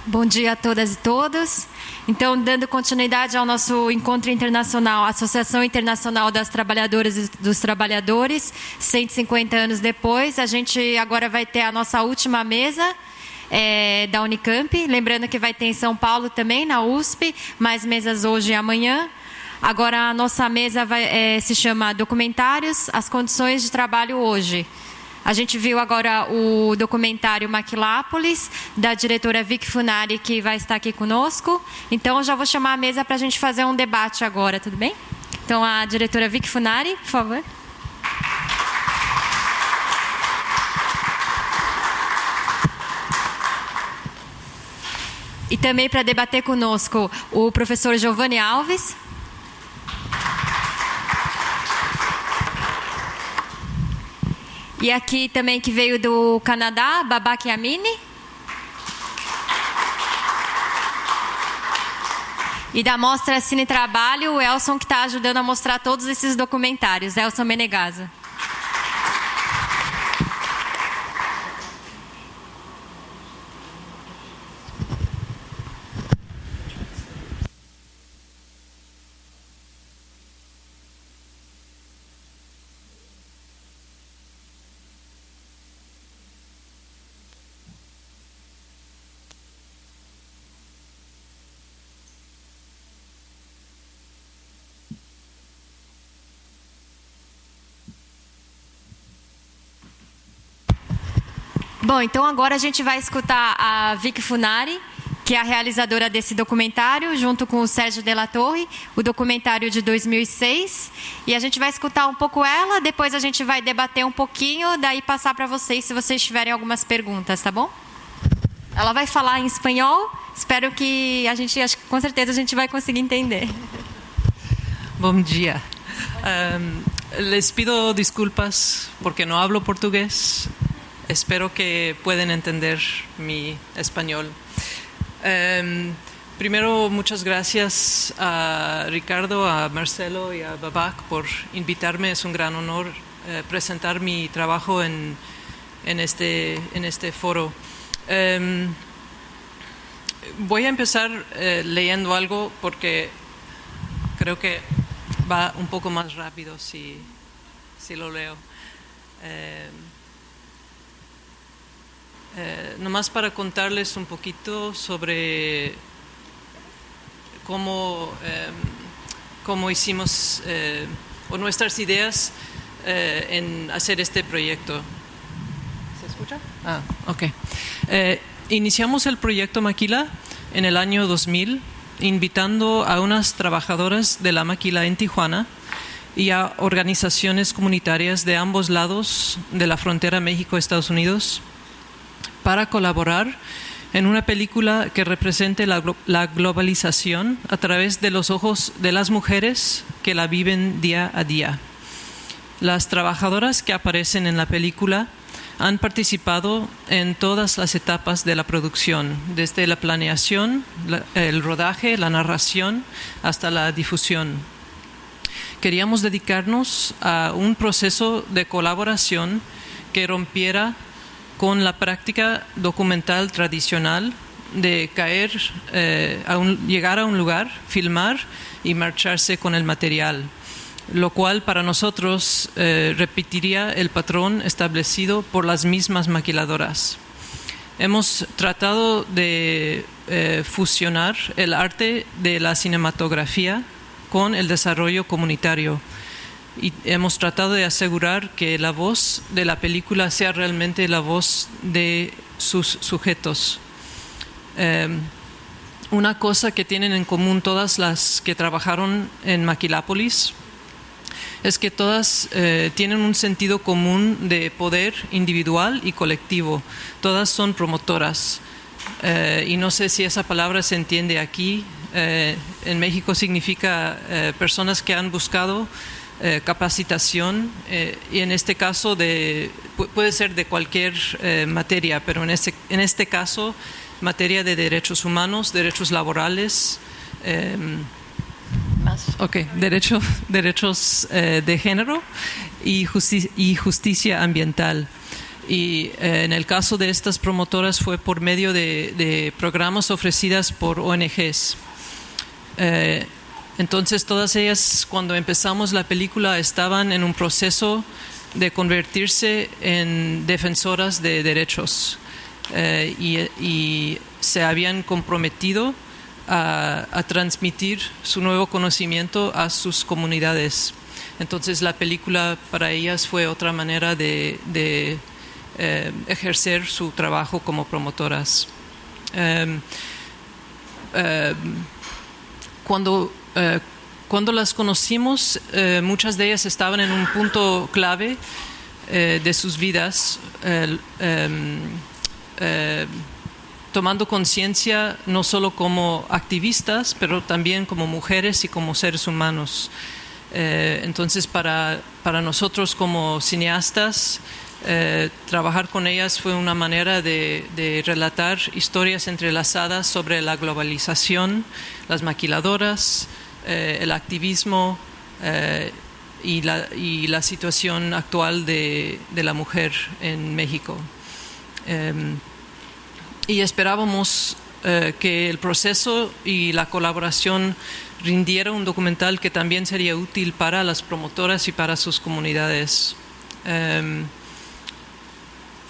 Bom dia a todas e todos. Então, dando continuidade ao nosso encontro internacional, Associação Internacional das Trabalhadoras e dos Trabalhadores, 150 anos depois, a gente agora vai ter a nossa última mesa da Unicamp. Lembrando que vai ter em São Paulo também, na USP, mais mesas hoje e amanhã. Agora, a nossa mesa se chama Documentários, as condições de trabalho hoje. A gente viu agora o documentário Maquilápolis, da diretora Vicky Funari, que vai estar aqui conosco. Então, eu já vou chamar a mesa para a gente fazer um debate agora, tudo bem? Então, a diretora Vicky Funari, por favor. E também para debater conosco o professor Giovanni Alves. E aqui também que veio do Canadá, Babak Yamini. E da Mostra Cine Trabalho, o Elson, que está ajudando a mostrar todos esses documentários, Elson Menegaso. Bom, então agora a gente vai escutar a Vicky Funari, que é a realizadora desse documentário, junto com o Sérgio Della Torre, o documentário de 2006. E a gente vai escutar um pouco ela, depois a gente vai debater um pouquinho, daí passar para vocês, se vocês tiverem algumas perguntas, tá bom? Ela vai falar em espanhol, espero que acho que com certeza a gente vai conseguir entender. Bom dia. Les pido disculpas porque no hablo portugués. Espero que puedan entender mi español. Primero, muchas gracias a Ricardo, a Marcelo y a Babak por invitarme. Es un gran honor presentar mi trabajo en este foro. Voy a empezar leyendo algo porque creo que va un poco más rápido si lo leo. Nomás para contarles un poquito sobre cómo hicimos o nuestras ideas en hacer este proyecto. ¿Se escucha? Ah, ok. Iniciamos el proyecto Maquila en el año 2000, invitando a unas trabajadoras de la maquila en Tijuana y a organizaciones comunitarias de ambos lados de la frontera México-Estados Unidos para colaborar en una película que represente la globalización a través de los ojos de las mujeres que la viven día a día. Las trabajadoras que aparecen en la película han participado en todas las etapas de la producción, desde la planeación, el rodaje, la narración, hasta la difusión. Queríamos dedicarnos a un proceso de colaboración que rompiera con la práctica documental tradicional de llegar a un lugar, filmar y marcharse con el material, lo cual para nosotros repetiría el patrón establecido por las mismas maquiladoras. Hemos tratado de fusionar el arte de la cinematografía con el desarrollo comunitario. Y hemos tratado de asegurar que la voz de la película sea realmente la voz de sus sujetos. Una cosa que tienen en común todas las que trabajaron en Maquilápolis es que todas tienen un sentido común de poder individual y colectivo. Todas son promotoras. Y no sé si esa palabra se entiende aquí. En México significa personas que han buscado capacitación y en este caso puede ser de cualquier materia, pero en este caso materia de derechos humanos, derechos laborales, derechos de género y justicia ambiental. Y en el caso de estas promotoras fue por medio de programas ofrecidas por ONGs. Entonces todas ellas, cuando empezamos la película, estaban en un proceso de convertirse en defensoras de derechos y se habían comprometido a transmitir su nuevo conocimiento a sus comunidades. Entonces la película para ellas fue otra manera de ejercer su trabajo como promotoras. Cuando las conocimos, muchas de ellas estaban en un punto clave de sus vidas, tomando conciencia no solo como activistas, pero también como mujeres y como seres humanos. Entonces, para nosotros como cineastas, trabajar con ellas fue una manera de relatar historias entrelazadas sobre la globalización, las maquiladoras, el activismo y la situación actual de la mujer en México. Y esperábamos que el proceso y la colaboración rindiera un documental que también sería útil para las promotoras y para sus comunidades.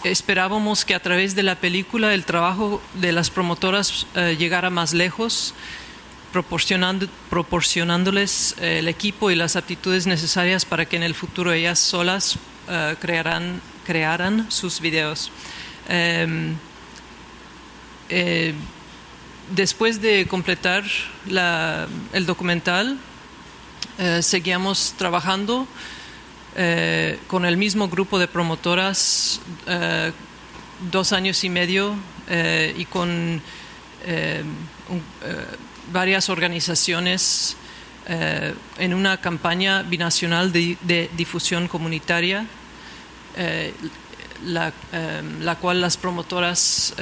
Esperábamos que a través de la película el trabajo de las promotoras llegara más lejos, proporcionándoles el equipo y las aptitudes necesarias para que en el futuro ellas solas crearan sus videos. Después de completar el documental, seguíamos trabajando con el mismo grupo de promotoras 2 años y medio y con varias organizaciones en una campaña binacional de difusión comunitaria, la cual las promotoras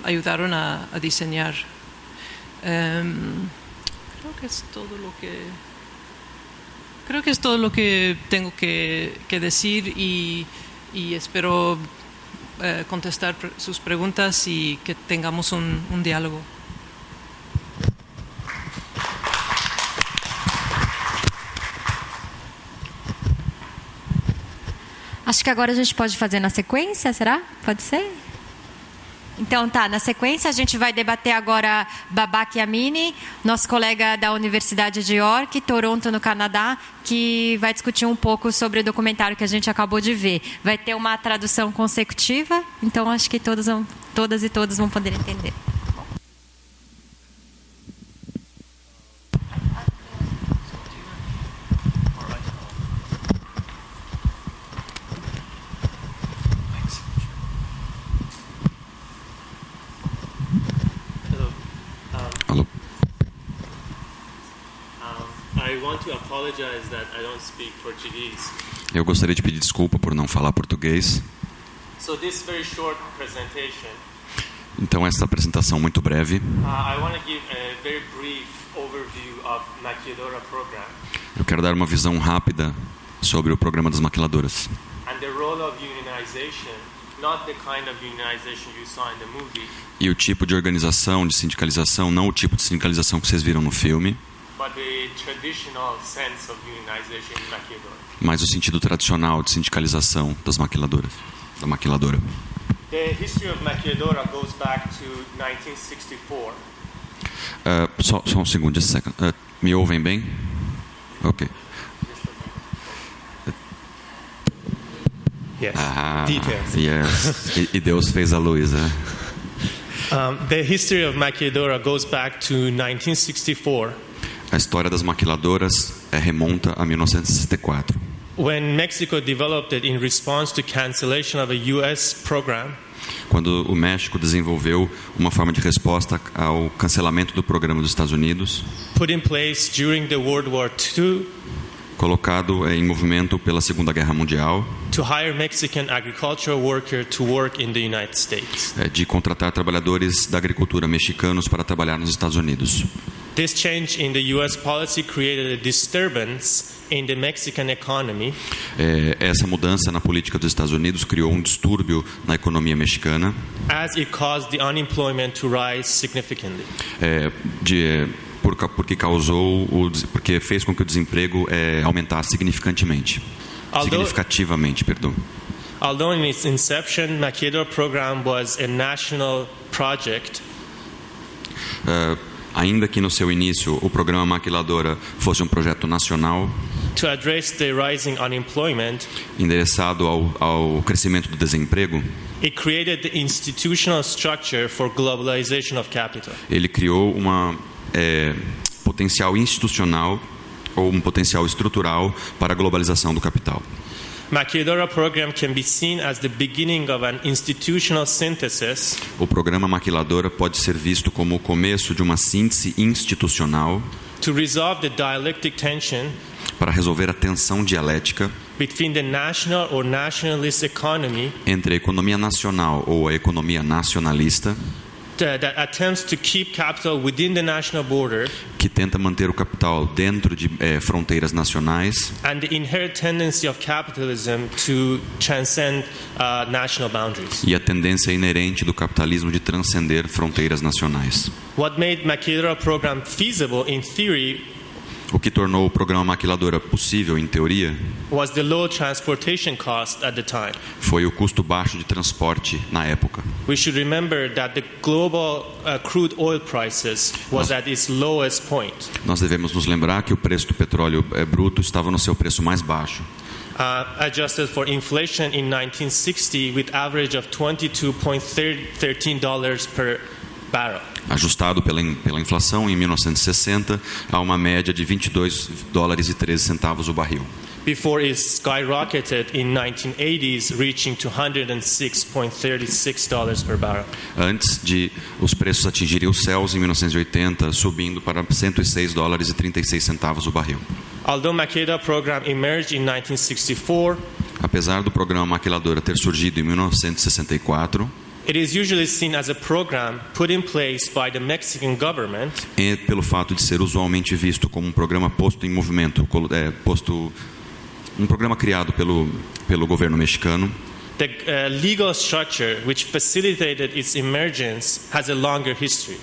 ayudaron a diseñar. Creo que es todo lo que tengo que decir y espero contestar sus preguntas y que tengamos un diálogo. Acho que agora a gente pode fazer na sequência, será? Pode ser? Então tá, na sequência a gente vai debater agora Babak Yamini, nosso colega da Universidade de York, Toronto, no Canadá, que vai discutir um pouco sobre o documentário que a gente acabou de ver. Vai ter uma tradução consecutiva, então acho que todas e todos vão poder entender. Eu gostaria de pedir desculpa por não falar português. Então, esta apresentação muito breve. Eu quero dar uma visão rápida sobre o programa das maquiladoras. E o tipo de organização, de sindicalização, não o tipo de sindicalização que vocês viram no filme, mas o sentido tradicional de sindicalização das maquiladoras, da maquiladora. The history of maquiladora goes back to 1964. Só um segundo, just a second. Me ouvem bem? Ok. Yes. Details. Yes. E Deus fez a luz, The history of maquiladora goes back to 1964. A história das maquiladoras remonta a 1964. When Mexico developed it in response to cancellation of a U.S. program. Quando o México desenvolveu uma forma de resposta ao cancelamento do programa dos Estados Unidos, put in place during the World War II, colocado em movimento pela Segunda Guerra Mundial, to hire Mexican agricultural worker to work in the United States. De contratar trabalhadores da agricultura mexicanos para trabalhar nos Estados Unidos. This change in the U.S. policy created a disturbance in the Mexican economy. Essa mudança na política dos Estados Unidos criou um distúrbio na economia mexicana. As it caused the unemployment to rise significantly. Porque fez com que o desemprego aumentasse significativamente. Although in its inception, Maquiladora program was a national project. Ainda que no seu início o programa Maquiladora fosse um projeto nacional, to address the rising unemployment, endereçado ao crescimento do desemprego, it created the institutional structure for globalization of capital. Ele criou uma potencial institucional ou um potencial estrutural para a globalização do capital. Maquiladora program can be seen as the beginning of an institutional synthesis. O programa Maquiladora pode ser visto como o começo de uma síntese institucional to resolve the dialectic tension para resolver a tensão dialética between the national or nationalist economy entre a economia nacional ou a economia nacionalista that attempts to keep capital within the national border, que tenta manter o capital dentro de fronteiras nacionais, and the inherent tendency of capitalism to transcend national boundaries. E a tendência inerente do capitalismo de transcender fronteiras nacionais. What made Maquiladora program feasible in theory, o que tornou o programa Maquiladora possível em teoria, was the low transportation cost at the time. Foi o custo baixo de transporte na época. We should remember that the global crude oil prices was at its lowest point. Nós devemos nos lembrar que o preço do petróleo bruto estava no seu preço mais baixo. Adjusted for inflation in 1960 with average of $22.13 per barrel. Ajustado pela inflação em 1960 a uma média de $22.13 o barril. Before it skyrocketed in 1980s, reaching to $106.36 per barrel. Antes de os preços atingirem os céus em 1980, subindo para $106.36 o barril. Although Maquiladora program emerged in 1964, apesar do programa Maquiladora ter surgido em 1964, it is usually seen as a program put in place by the Mexican government. E pelo fato de ser usualmente visto como um programa posto em movimento, um programa criado pelo governo mexicano. The legal structure which facilitated its emergence has a longer history.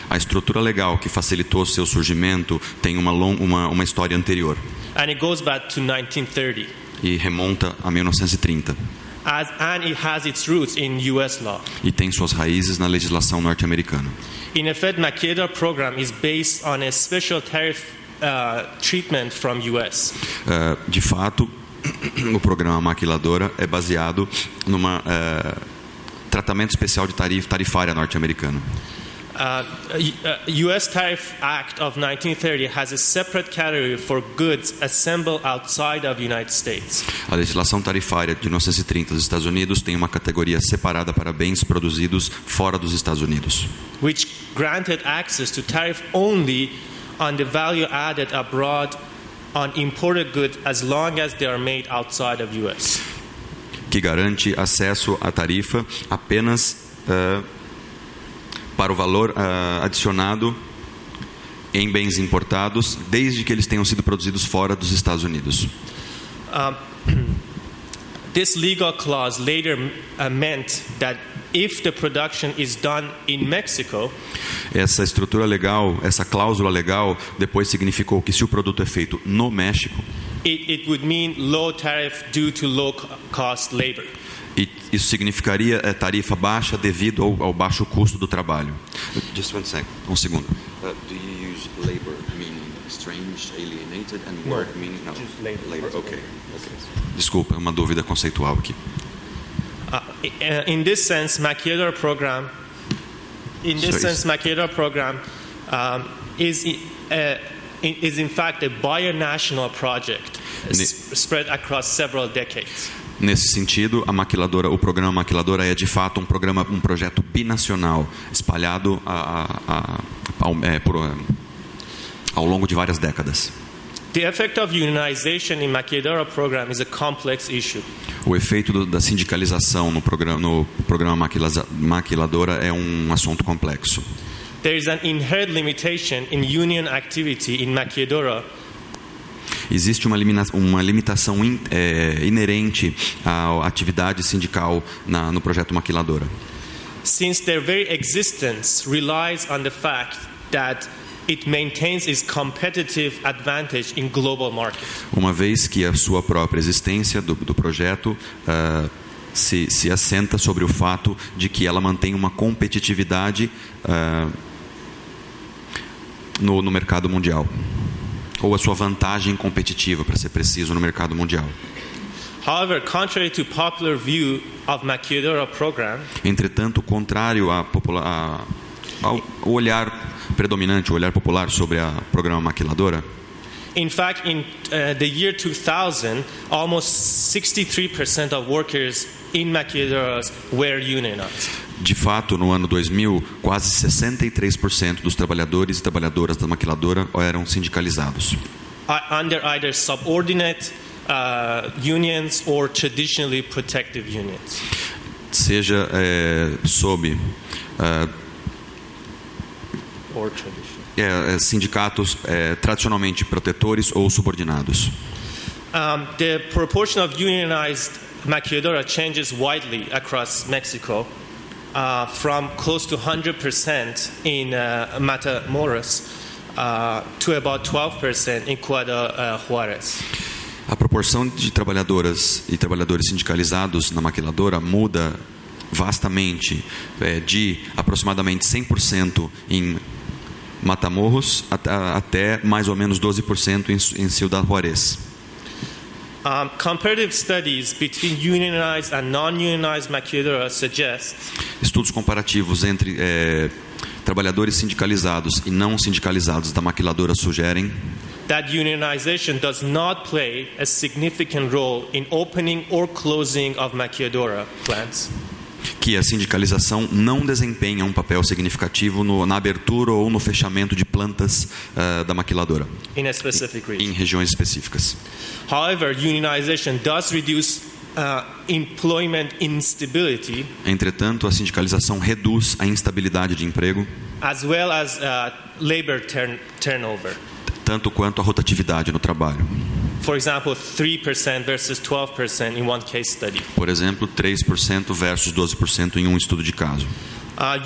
A estrutura legal que facilitou seu surgimento tem uma história anterior. And it goes back to 1930. E remonta a 1930. And it has its roots in US law. E tem suas raízes na legislação norte-americana. In effect, Maquiladora program is based on a special tariff treatment from US. De fato, o programa Maquiladora é baseado numa tratamento especial de tarifária norte-americana. US Tariff Act of 1930 has a separate category for goods assembled outside of the United States. A legislação tarifária de 1930 dos Estados Unidos tem uma categoria separada para bens produzidos fora dos Estados Unidos, which granted access to tariff only on the value added abroad on imported goods as long as they are made outside of US. Que garante acesso à tarifa apenas para o valor adicionado em bens importados, desde que eles tenham sido produzidos fora dos Estados Unidos. This legal clause later meant that if the production is done in Mexico, essa estrutura legal, essa cláusula legal, depois significou que se o produto é feito no México, it would mean low tariff due to low cost labor. E isso significaria tarifa baixa devido ao baixo custo do trabalho. Just one second, um segundo. Do you use labor meaning strange, alienated, and work meaning no? Just labor. Okay. Desculpa, é uma dúvida conceitual aqui. In this sense, Maquiladora program. Maquiladora program is in fact a binational project spread across several decades. Nesse sentido, o programa Maquiladora é de fato um projeto binacional espalhado ao longo de várias décadas. The effect of unionization in Maquiladora program is a complex issue. O efeito da sindicalização no programa Maquiladora é um assunto complexo. there is an inherent limitation in union activity in Maquiladora. Existe uma limitação inerente à atividade sindical no projeto Maquiladora. Since their very existence relies on the fact that it maintains its competitive advantage in global market. Uma vez que a sua própria existência do projeto se assenta sobre o fato de que ela mantém uma competitividade no mercado mundial, ou a sua vantagem competitiva, para ser preciso, no mercado mundial. However, contrary to popular view of Maquiladora program, entretanto, contrário ao olhar predominante, o olhar popular sobre o programa Maquiladora, in fact, in the year 2000, almost 63% of workers in Maquiladora were unionized. De fato, no ano 2000, quase 63% dos trabalhadores e trabalhadoras da Maquiladora eram sindicalizados. Under either subordinate unions or traditionally protective unions. Seja sob Or traditional. Sindicatos tradicionalmente protetores ou subordinados. The proportion of unionized Maquiladora changes widely across Mexico, from close to 100% in Matamoros to about 12% in Ciudad Juárez. A proporção de trabalhadoras e trabalhadores sindicalizados na Maquiladora muda vastamente, de aproximadamente 100% em Matamoros até mais ou menos 12% em Ciudad Juárez. Comparative studies between unionized and non-unionized Maquiladora suggest estudos comparativos entre trabalhadores sindicalizados e não sindicalizados da Maquiladora sugerem that unionization does not play a significant role in opening or closing of Maquiladora plants. Que a sindicalização não desempenha um papel significativo na abertura ou no fechamento de plantas da Maquiladora in a specific region. Em regiões específicas. However, unionization does reduce employment instability. Entretanto, a sindicalização reduz a instabilidade de emprego, as well as labor turnover. Tanto quanto a rotatividade no trabalho. For example, 3% versus 12% in one case study. Por exemplo, 3% versus 12% em um estudo de caso.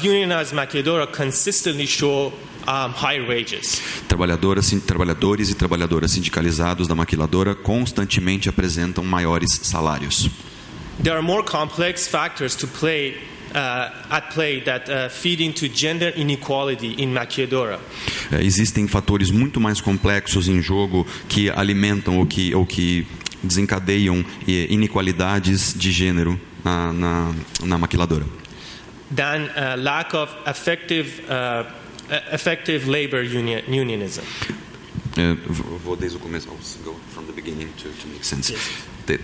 Unionized Maquiladora consistently show high wages. Trabalhadores e trabalhadoras sindicalizados da Maquiladora constantemente apresentam maiores salários. There are more complex factors at play that feed into gender inequality in Maquiladora. Existem fatores muito mais complexos em jogo que alimentam ou que desencadeiam iniqualidades de gênero na Maquiladora. Than lack of effective labor unionism. Vou desde o começo. Go from the beginning to make sense. Yes.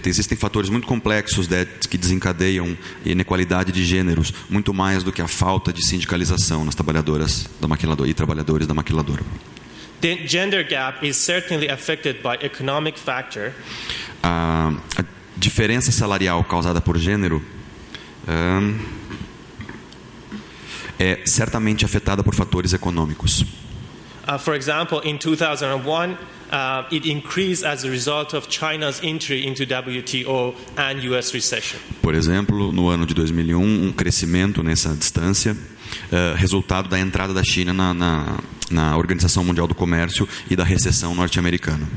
Existem fatores muito complexos que desencadeiam inequalidade de gêneros, muito mais do que a falta de sindicalização nas trabalhadoras da Maquiladora e trabalhadores da Maquiladora. The gender gap is certainly affected by economic factor. A diferença salarial causada por gênero é certamente afetada por fatores econômicos. For example, in 2001, it increased as a result of China's entry into WTO and US recession. Por exemplo, no ano de 2001, um crescimento nessa distância, resultado da entrada da China na Organização Mundial do Comércio e da recessão norte-americana.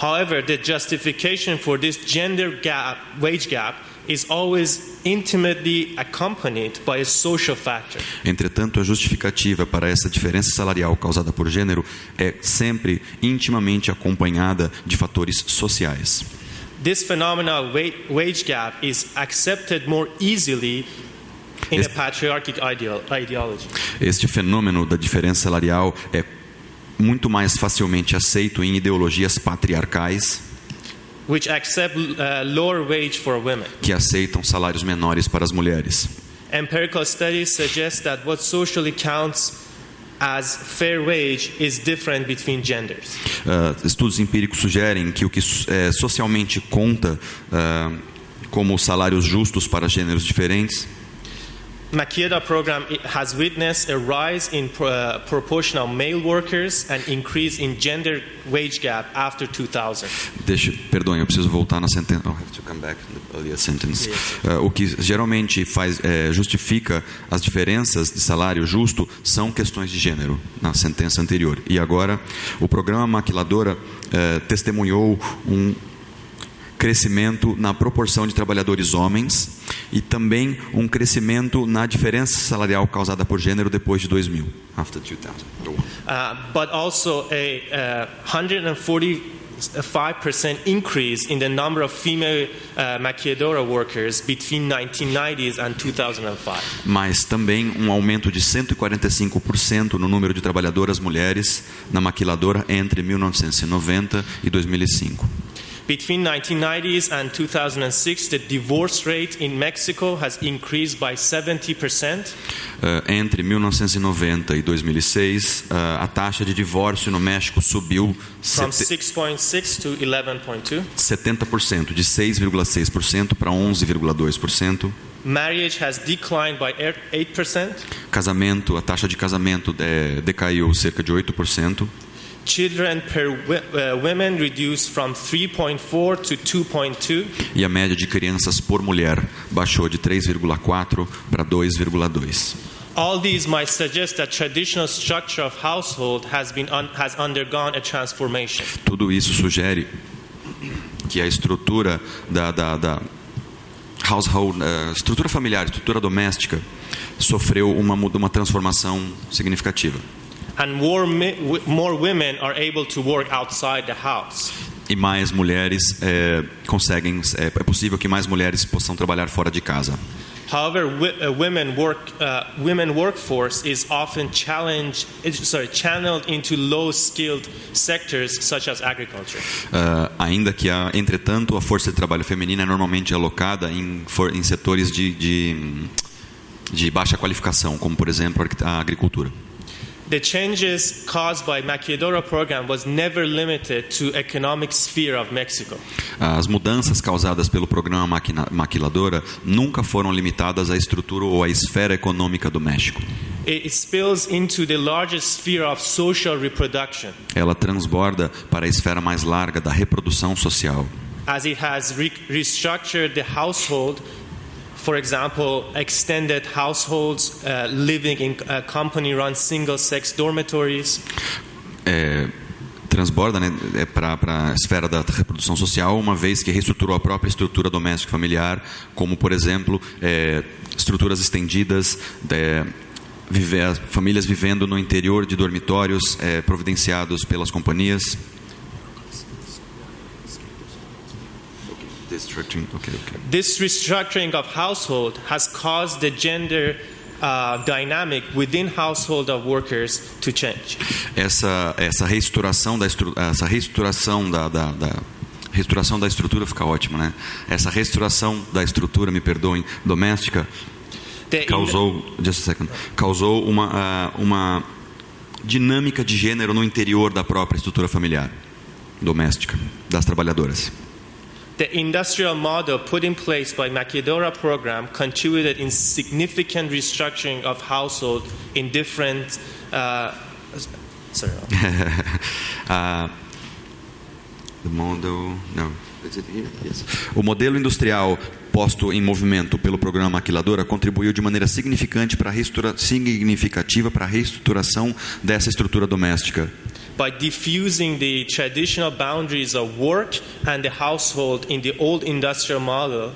However, the justification for this gender gap, wage gap, is always intimately accompanied by a social factor. Entretanto, a justificativa para essa diferença salarial causada por gênero é sempre intimamente acompanhada de fatores sociais. This phenomenon of wage gap is accepted more easily in a patriarchic ideology. Este fenômeno da diferença salarial é muito mais facilmente aceito em ideologias patriarcais, which accept lower wage for women. Que aceitam salários menores para as mulheres. Empirical studies suggest that what socially counts as fair wage is different between genders. Estudos empíricos sugerem que o que socialmente conta como salários justos para gêneros diferentes Makeda program has witnessed a rise in proportion of male workers and increase in gender wage gap after 2000. Perdoem, eu preciso voltar na sentença. I have to come back to the earlier sentence. O que geralmente justifica as diferenças de salário justo são questões de gênero, na sentença anterior. E agora, o programa Maquiladora testemunhou um crescimento na proporção de trabalhadores homens e também um crescimento na diferença salarial causada por gênero depois de 2000. After 2000. But also a 145% increase in the number of female maquiladora workers between 1990s and 2005. Mas também um aumento de 145% no número de trabalhadoras mulheres na maquiladora entre 1990 e 2005. Between 1990s and 2006, the divorce rate in Mexico has increased by 70%. Entre 1990 e 2006, a taxa de divórcio no México subiu from 6.6 to 11.2. 70%, de 6,6% para 11,2%. Marriage has declined by 8%. A taxa de casamento decaiu cerca de 8%. Children per women reduced from 3.4 to 2.2. E a média de crianças por mulher baixou de 3,4 para 2,2. All these might suggest that traditional structure of household has undergone a transformation. Tudo isso sugere que a estrutura da household, estrutura familiar, estrutura doméstica, sofreu uma transformação significativa. And more women are able to work outside the house. E mais mulheres é possível que mais mulheres possam trabalhar fora de casa. However, women workforce is often channeled into low-skilled sectors such as agriculture. Ainda que entretanto a força de trabalho feminina é normalmente alocada em setores de baixa qualificação, como por exemplo a agricultura. The changes caused by Maquiladora program was never limited to economic sphere of Mexico. As mudanças causadas pelo programa Maquiladora nunca foram limitadas à estrutura ou à esfera econômica do México. It spills into the largest sphere of social reproduction. Ela transborda para a esfera mais larga da reprodução social. As it has restructured the household. For example, extended households living in company-run single-sex dormitories. Transborda, para a esfera da reprodução social, uma vez que reestruturou a própria estrutura doméstica familiar, como, por exemplo, estruturas estendidas, famílias vivendo no interior de dormitórios providenciados pelas companhias. This restructuring of household has caused the gender dynamic within household of workers to change. Essa reestruturação da estrutura fica ótimo, né? Essa reestruturação da estrutura, me perdoem, doméstica causou uma dinâmica de gênero no interior da própria estrutura familiar doméstica das trabalhadoras. The industrial model put in place by Maquiladora program contributed in significant restructuring of household in different. The model, no, is it here? Yes. O modelo industrial posto em movimento pelo programa Maquiladora contribuiu de maneira significativa para a reestruturação dessa estrutura doméstica. By diffusing the traditional boundaries of work and the household in the old industrial model.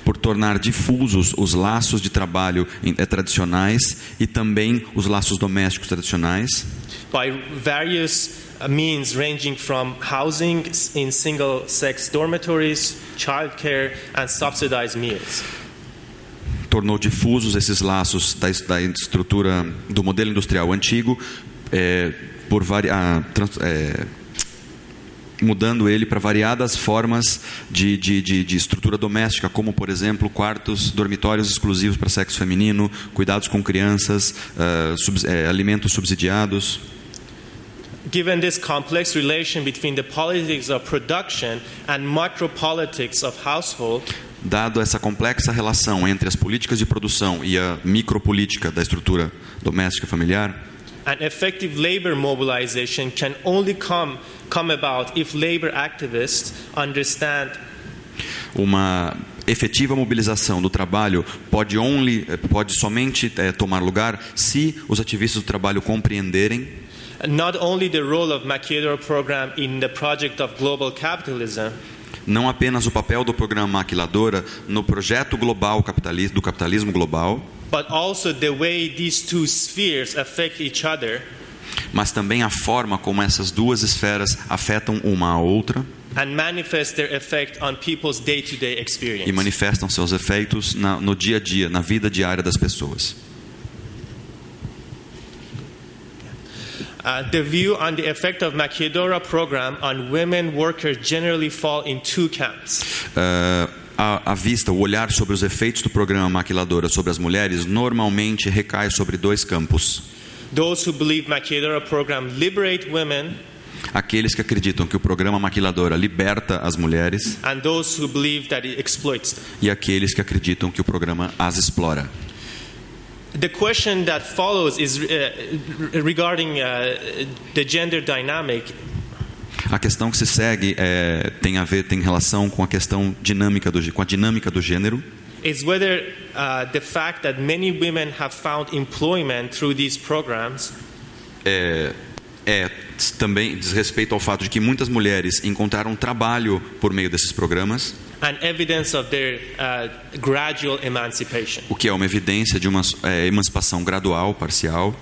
Por tornar difusos os laços de trabalho tradicionais e também os laços domésticos tradicionais. By various means ranging from housing in single-sex dormitories, childcare, and subsidized meals. Tornou difusos esses laços da estrutura do modelo industrial antigo, mudando ele para variadas formas de estrutura doméstica, como, por exemplo, quartos, dormitórios exclusivos para sexo feminino, cuidados com crianças, alimentos subsidiados. Given this complex relation between the politics of production and micropolitics of household, Dado essa complexa relação entre as políticas de produção e a micropolítica da estrutura doméstica familiar, an effective labor mobilization can only come about if labor activists understand uma efetiva mobilização do trabalho pode somente tomar lugar se os ativistas do trabalho compreenderem not only the role of Maquiladora program in the project of global capitalism, não apenas o papel do programa Maquiladora no projeto global do capitalismo global, but also the way these two spheres affect each other, mas também a forma como essas duas esferas afetam uma a outra and manifest their effect on people's day-to-day experience. e manifestam seus efeitos no dia a dia, na vida diária das pessoas. The view on the effect of Maquiladora program on women workers generally fall in two camps. A vista, o olhar sobre os efeitos do programa Maquiladora sobre as mulheres normalmente recai sobre dois campos. Those who believe Maquiladora program liberate women, aqueles que acreditam que o programa Maquiladora liberta as mulheres, and those who believe that it exploits them. E aqueles que acreditam que o programa as explora. The question that follows is regarding the gender dynamic. A questão que se segue tem relação com a questão dinâmica com a dinâmica do gênero. Is whether the fact that many women have found employment through these programs também diz respeito ao fato de que muitas mulheres encontraram trabalho por meio desses programas. And evidence of their gradual emancipation. O que é uma evidência de uma emancipação gradual, parcial.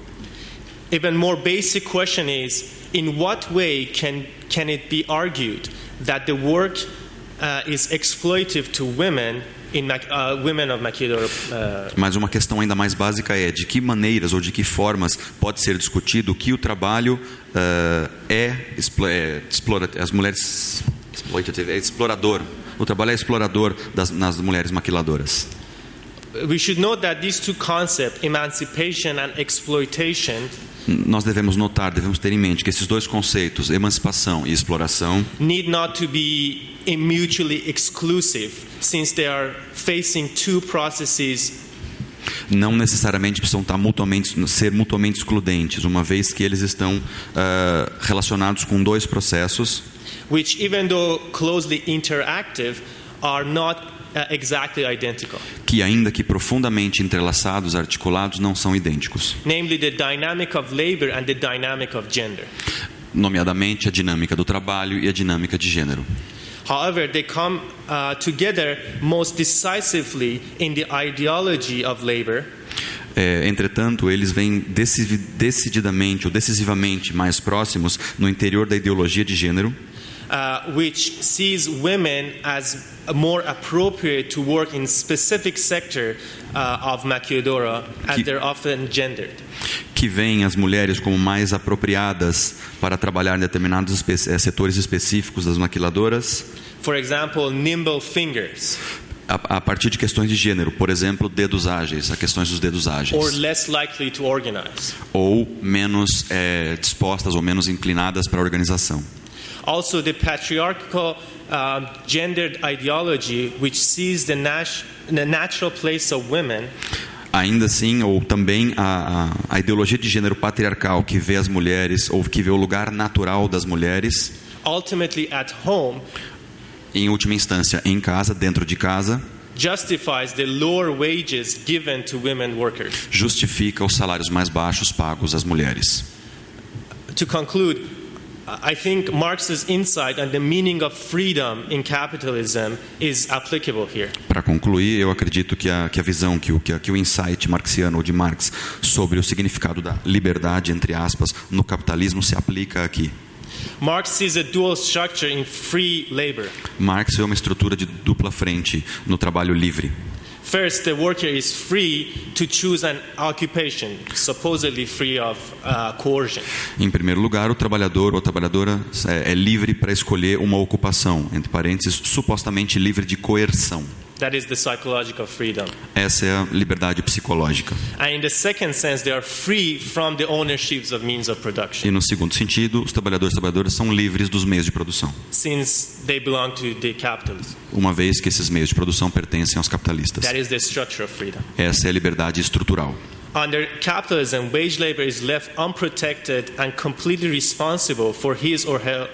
Even more basic question is, in what way can it be argued that the work is exploitative to women in women of Maquiladora? Mas uma questão ainda mais básica é de que maneiras ou de que formas pode ser discutido que o trabalho as mulheres explorador. O trabalho é explorador nas mulheres maquiladoras. We should note that these two concepts, emancipation and exploitation, nós devemos ter em mente que esses dois conceitos, emancipação e exploração, need not to be mutually exclusive, since they are facing two processes. Não necessariamente precisam ser mutuamente excludentes, uma vez que eles estão relacionados com dois processos, which, even though closely interactive, are not exactly identical. Que ainda que profundamente entrelaçados, articulados, não são idênticos. Namely, the dynamic of labor and the dynamic of gender. Nomeadamente a dinâmica do trabalho e a dinâmica de gênero. However, they come together most decisively in the ideology of labor. Entretanto, eles vêm decididamente ou decisivamente mais próximos no interior da ideologia de gênero, which sees women as more appropriate to work in specific sector of Maquiladora, as they're often gendered. Que veem as mulheres como mais apropriadas para trabalhar em determinados setores específicos das maquiladoras. For example, nimble fingers. A partir de questões de gênero, por exemplo, dedos ágeis, as questões dos dedos ágeis. Or less likely to organize. Ou menos dispostas ou menos inclinadas para a organização. Also, the patriarchal gendered ideology, which sees the natural place of women. Ainda assim, ou também a ideologia de gênero patriarcal que vê as mulheres ou que vê o lugar natural das mulheres. Ultimately at home. Em última instância, em casa, dentro de casa. Justifies the lower wages given to women workers. Justifica os salários mais baixos pagos às mulheres. To conclude, I think Marx's insight on the meaning of freedom in capitalism is applicable here. Para concluir, eu acredito que a visão, que o insight marxiano ou de Marx sobre o significado da liberdade, entre aspas, no capitalismo se aplica aqui. Marx sees a dual structure in free labor. Marx vê uma estrutura de dupla frente no trabalho livre. First, the worker is free to choose an occupation, supposedly free of coercion. Em primeiro lugar, o trabalhador ou a trabalhadora é livre para escolher uma ocupação, entre parênteses, supostamente livre de coerção. That is the psychological freedom. Essa é a liberdade psicológica. And in the second sense, they are free from the ownerships of means of production. E no segundo sentido, os trabalhadores e trabalhadoras são livres dos meios de produção, Since they belong to the capitalists. uma vez que esses meios de produção pertencem aos capitalistas. That is the structure of freedom. Essa é a liberdade estrutural. Under capitalism, wage labor is left unprotected and completely responsible for his or her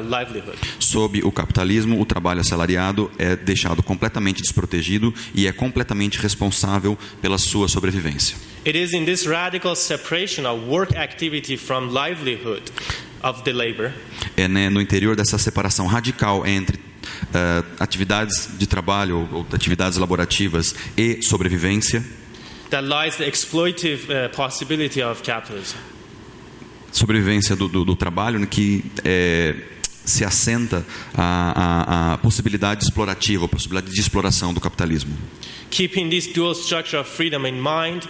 livelihood. Sob o capitalismo, o trabalho assalariado é deixado completamente desprotegido e é completamente responsável pela sua sobrevivência. It is in this radical separation of work activity from livelihood of the labor É no interior dessa separação radical entre atividades de trabalho ou atividades laborativas e sobrevivência, that lies the exploitive possibility of capitalism. sobrevivência do trabalho, que se assenta a possibilidade explorativa, a possibilidade de exploração do capitalismo. Keeping this dual structure of freedom in mind,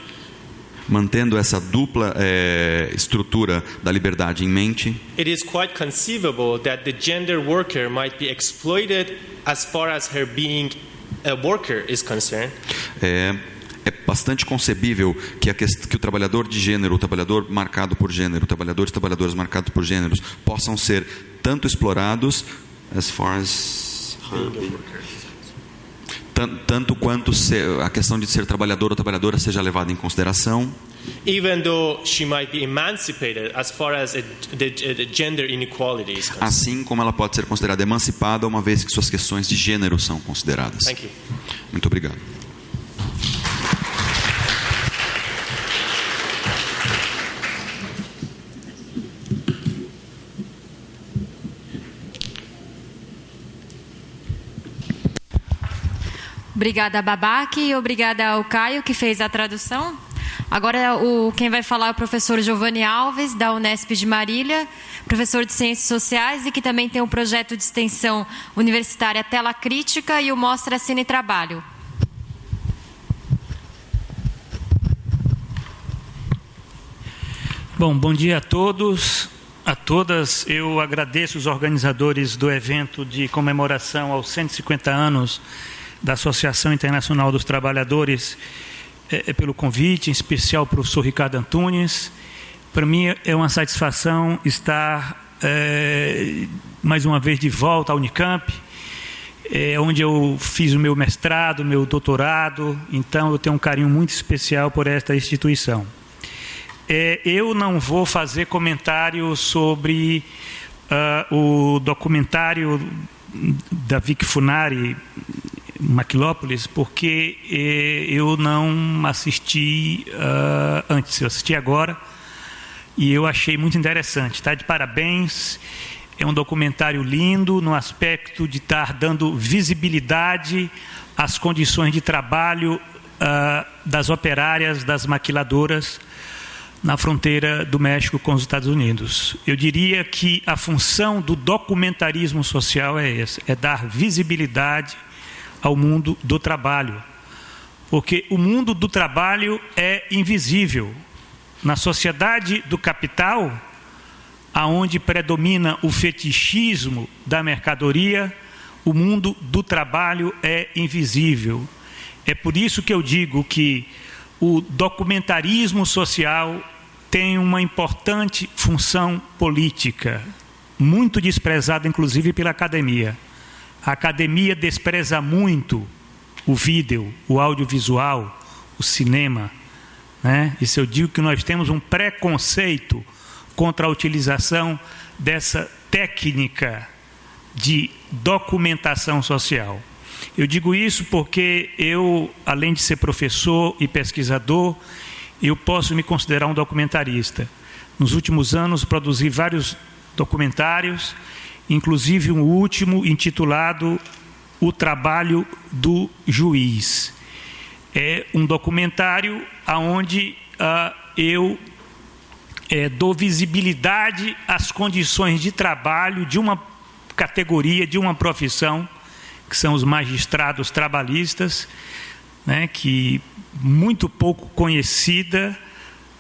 Mantendo essa dupla estrutura da liberdade em mente, it is quite conceivable that the gender worker might be exploited as far as her being a worker is concerned. é bastante concebível que o trabalhador de gênero, o trabalhador marcado por gênero, trabalhadores e trabalhadoras marcados por gêneros possam ser tanto explorados as far as tanto quanto a questão de ser trabalhador ou trabalhadora seja levada em consideração, Even though she might be emancipated as far as the gender inequality is concerned. assim como ela pode ser considerada emancipada uma vez que suas questões de gênero são consideradas. Thank you. Muito obrigado. Obrigada, Babaque, e obrigada ao Caio, que fez a tradução. Agora, quem vai falar é o professor Giovanni Alves, da Unesp de Marília, professor de Ciências Sociais e que também tem um projeto de extensão universitária Tela Crítica e o Mostra Cine Trabalho. Bom dia a todos, a todas. Eu agradeço os organizadores do evento de comemoração aos 150 anos da Associação Internacional dos Trabalhadores pelo convite, em especial o professor Ricardo Antunes. Para mim é uma satisfação estar mais uma vez de volta à Unicamp, onde eu fiz o meu mestrado, meu doutorado, então eu tenho um carinho muito especial por esta instituição. Eu não vou fazer comentário sobre o documentário da Vicky Funari, Maquilópolis, porque eu não assisti antes, eu assisti agora e eu achei muito interessante. Está de parabéns, é um documentário lindo no aspecto de estar dando visibilidade às condições de trabalho das operárias, das maquiladoras na fronteira do México com os Estados Unidos. Eu diria que a função do documentarismo social é essa, é dar visibilidade ao mundo do trabalho, porque o mundo do trabalho é invisível. Na sociedade do capital, aonde predomina o fetichismo da mercadoria, o mundo do trabalho é invisível. É por isso que eu digo que o documentarismo social tem uma importante função política, muito desprezada inclusive pela academia. A academia despreza muito o vídeo, o audiovisual, o cinema, né? Isso eu digo que nós temos um preconceito contra a utilização dessa técnica de documentação social. Eu digo isso porque eu, além de ser professor e pesquisador, eu posso me considerar um documentarista. Nos últimos anos produzi vários documentários, inclusive um último intitulado O Trabalho do Juiz. É um documentário onde eu dou visibilidade às condições de trabalho de uma categoria, de uma profissão, que são os magistrados trabalhistas, né, que muito pouco conhecida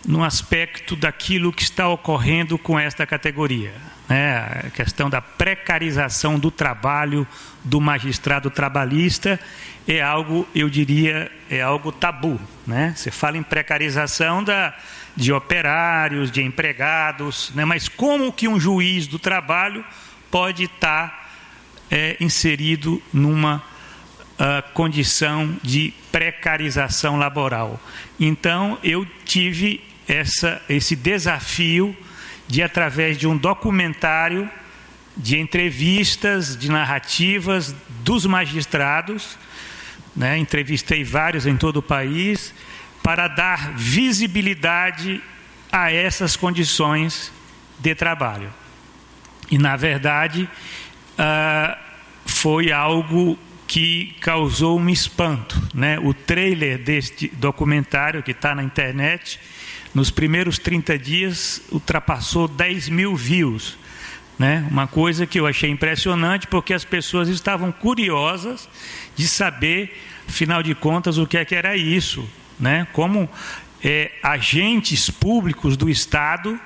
no aspecto daquilo que está ocorrendo com esta categoria, né? A questão da precarização do trabalho do magistrado trabalhista é algo, eu diria, é algo tabu, né? Você fala em precarização de operários, de empregados, né? Mas como que um juiz do trabalho pode estar inserido numa condição de precarização laboral? Então, eu tive esse desafio de, através de um documentário, de entrevistas, de narrativas dos magistrados, né? Entrevistei vários em todo o país, para dar visibilidade a essas condições de trabalho. E, na verdade, foi algo que causou um espanto, né? O trailer deste documentário, que está na internet, nos primeiros 30 dias ultrapassou 10 mil views, né? Uma coisa que eu achei impressionante, porque as pessoas estavam curiosas de saber, afinal de contas, o que era isso, né? Como agentes públicos do Estado,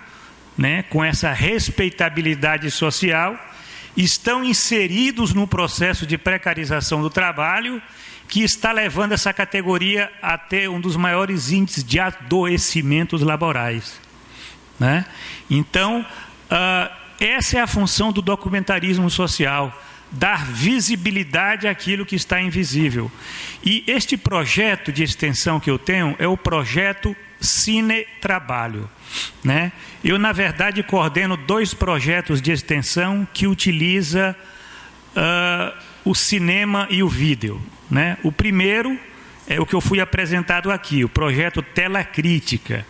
né, com essa respeitabilidade social, estão inseridos no processo de precarização do trabalho, que está levando essa categoria a ter um dos maiores índices de adoecimentos laborais, né? Então, essa é a função do documentarismo social, dar visibilidade àquilo que está invisível. E este projeto de extensão que eu tenho é o projeto Cine Trabalho, né? Eu, na verdade, coordeno 2 projetos de extensão que utiliza o cinema e o vídeo, né? O primeiro é o que eu fui apresentado aqui, o projeto Tela Crítica.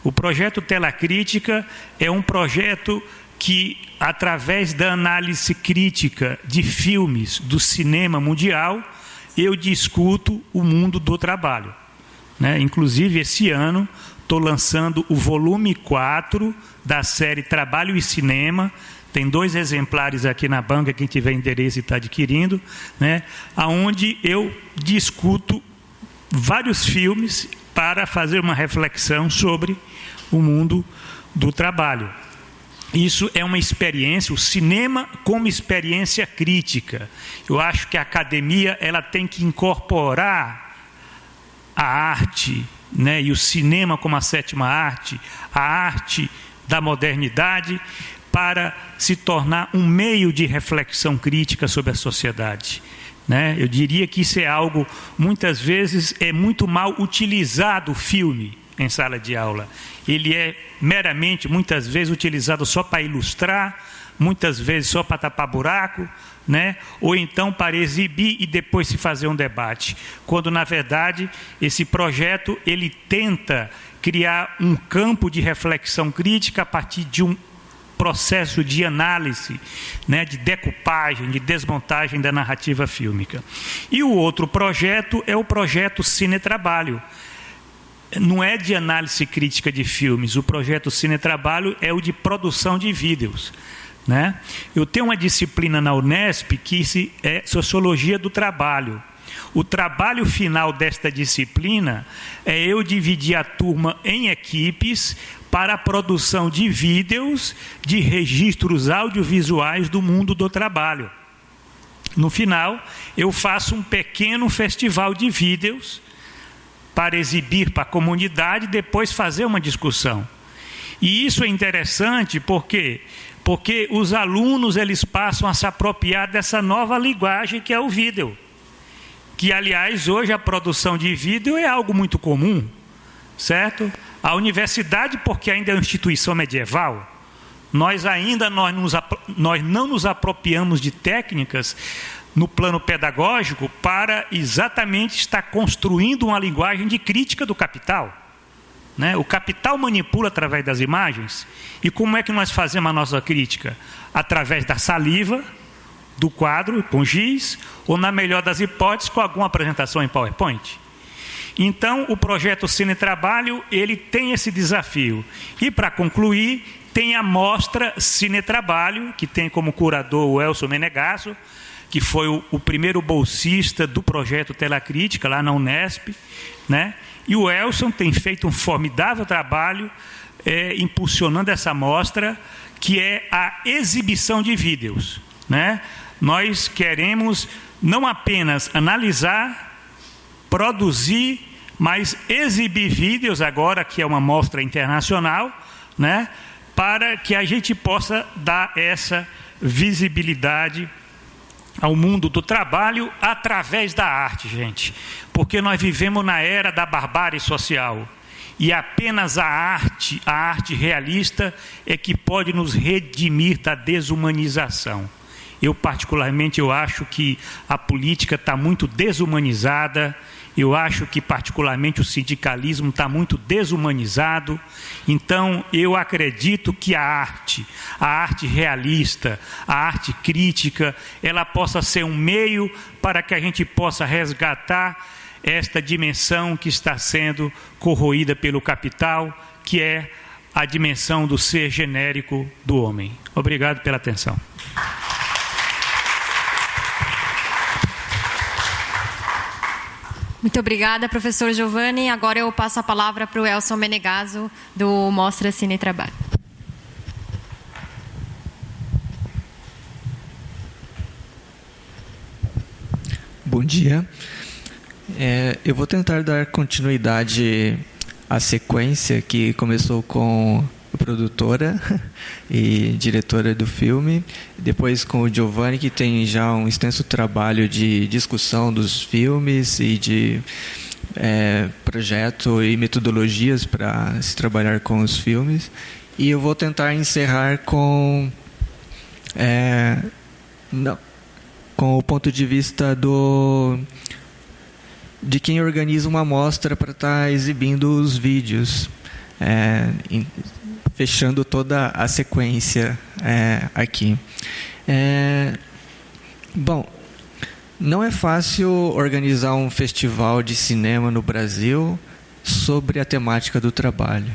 O projeto Tela Crítica é um projeto que, através da análise crítica de filmes do cinema mundial, eu discuto o mundo do trabalho, né? Inclusive, esse ano, estou lançando o volume 4 da série Trabalho e Cinema. Tem 2 exemplares aqui na banca, quem tiver interesse está adquirindo, né? Onde eu discuto vários filmes para fazer uma reflexão sobre o mundo do trabalho. Isso é uma experiência, o cinema como experiência crítica. Eu acho que a academia ela tem que incorporar a arte, né, e o cinema como a 7ª arte, a arte da modernidade, para se tornar um meio de reflexão crítica sobre a sociedade, né? Eu diria que isso é algo, muitas vezes, é muito mal utilizado o filme em sala de aula. Ele é meramente, muitas vezes, utilizado só para ilustrar, muitas vezes só para tapar buraco, né? Ou então para exibir e depois se fazer um debate. Quando, na verdade, esse projeto ele tenta criar um campo de reflexão crítica a partir de um processo de análise, né, de decupagem, de desmontagem da narrativa fílmica. E o outro projeto é o projeto Cine Trabalho. Não é de análise crítica de filmes, o projeto Cine Trabalho é o de produção de vídeos, né? Eu tenho uma disciplina na Unesp que é Sociologia do Trabalho. O trabalho final desta disciplina é eu dividir a turma em equipes para a produção de vídeos, de registros audiovisuais do mundo do trabalho. No final, eu faço um pequeno festival de vídeos para exibir para a comunidade e depois fazer uma discussão. E isso é interessante porque os alunos eles passam a se apropriar dessa nova linguagem que é o vídeo. Que, aliás, hoje a produção de vídeo é algo muito comum, certo? A universidade, porque ainda é uma instituição medieval, nós não nos apropriamos de técnicas no plano pedagógico para exatamente estar construindo uma linguagem de crítica do capital, né? O capital manipula através das imagens. E como é que nós fazemos a nossa crítica? Através da saliva, do quadro com giz, ou, na melhor das hipóteses, com alguma apresentação em PowerPoint. Então, o projeto Cine Trabalho, ele tem esse desafio. E, para concluir, tem a mostra Cine Trabalho, que tem como curador o Elcio Menegasso, que foi o primeiro bolsista do projeto Tela Crítica, lá na Unesp, né? E o Elson tem feito um formidável trabalho impulsionando essa mostra, que é a exibição de vídeos, né? Nós queremos não apenas analisar, produzir, mas exibir vídeos agora, que é uma mostra internacional, né? Para que a gente possa dar essa visibilidade ao mundo do trabalho através da arte, gente. Porque nós vivemos na era da barbárie social. E apenas a arte realista é que pode nos redimir da desumanização. Eu particularmente acho que a política está muito desumanizada. Eu acho que particularmente o sindicalismo está muito desumanizado. Então eu acredito que a arte realista, a arte crítica, ela possa ser um meio para que a gente possa resgatar esta dimensão que está sendo corroída pelo capital, que é a dimensão do ser genérico do homem. Obrigado pela atenção. Muito obrigada, professor Giovanni. Agora eu passo a palavra para o Elson Menegaso, do Mostra Cine e Trabalho. Bom dia. Eu vou tentar dar continuidade à sequência que começou com a produtora e diretora do filme, depois com o Giovanni, que tem já um extenso trabalho de discussão dos filmes e de projeto e metodologias para se trabalhar com os filmes. E eu vou tentar encerrar com o ponto de vista de quem organiza uma mostra para estar exibindo os vídeos, fechando toda a sequência aqui. Bom, não é fácil organizar um festival de cinema no Brasil sobre a temática do trabalho.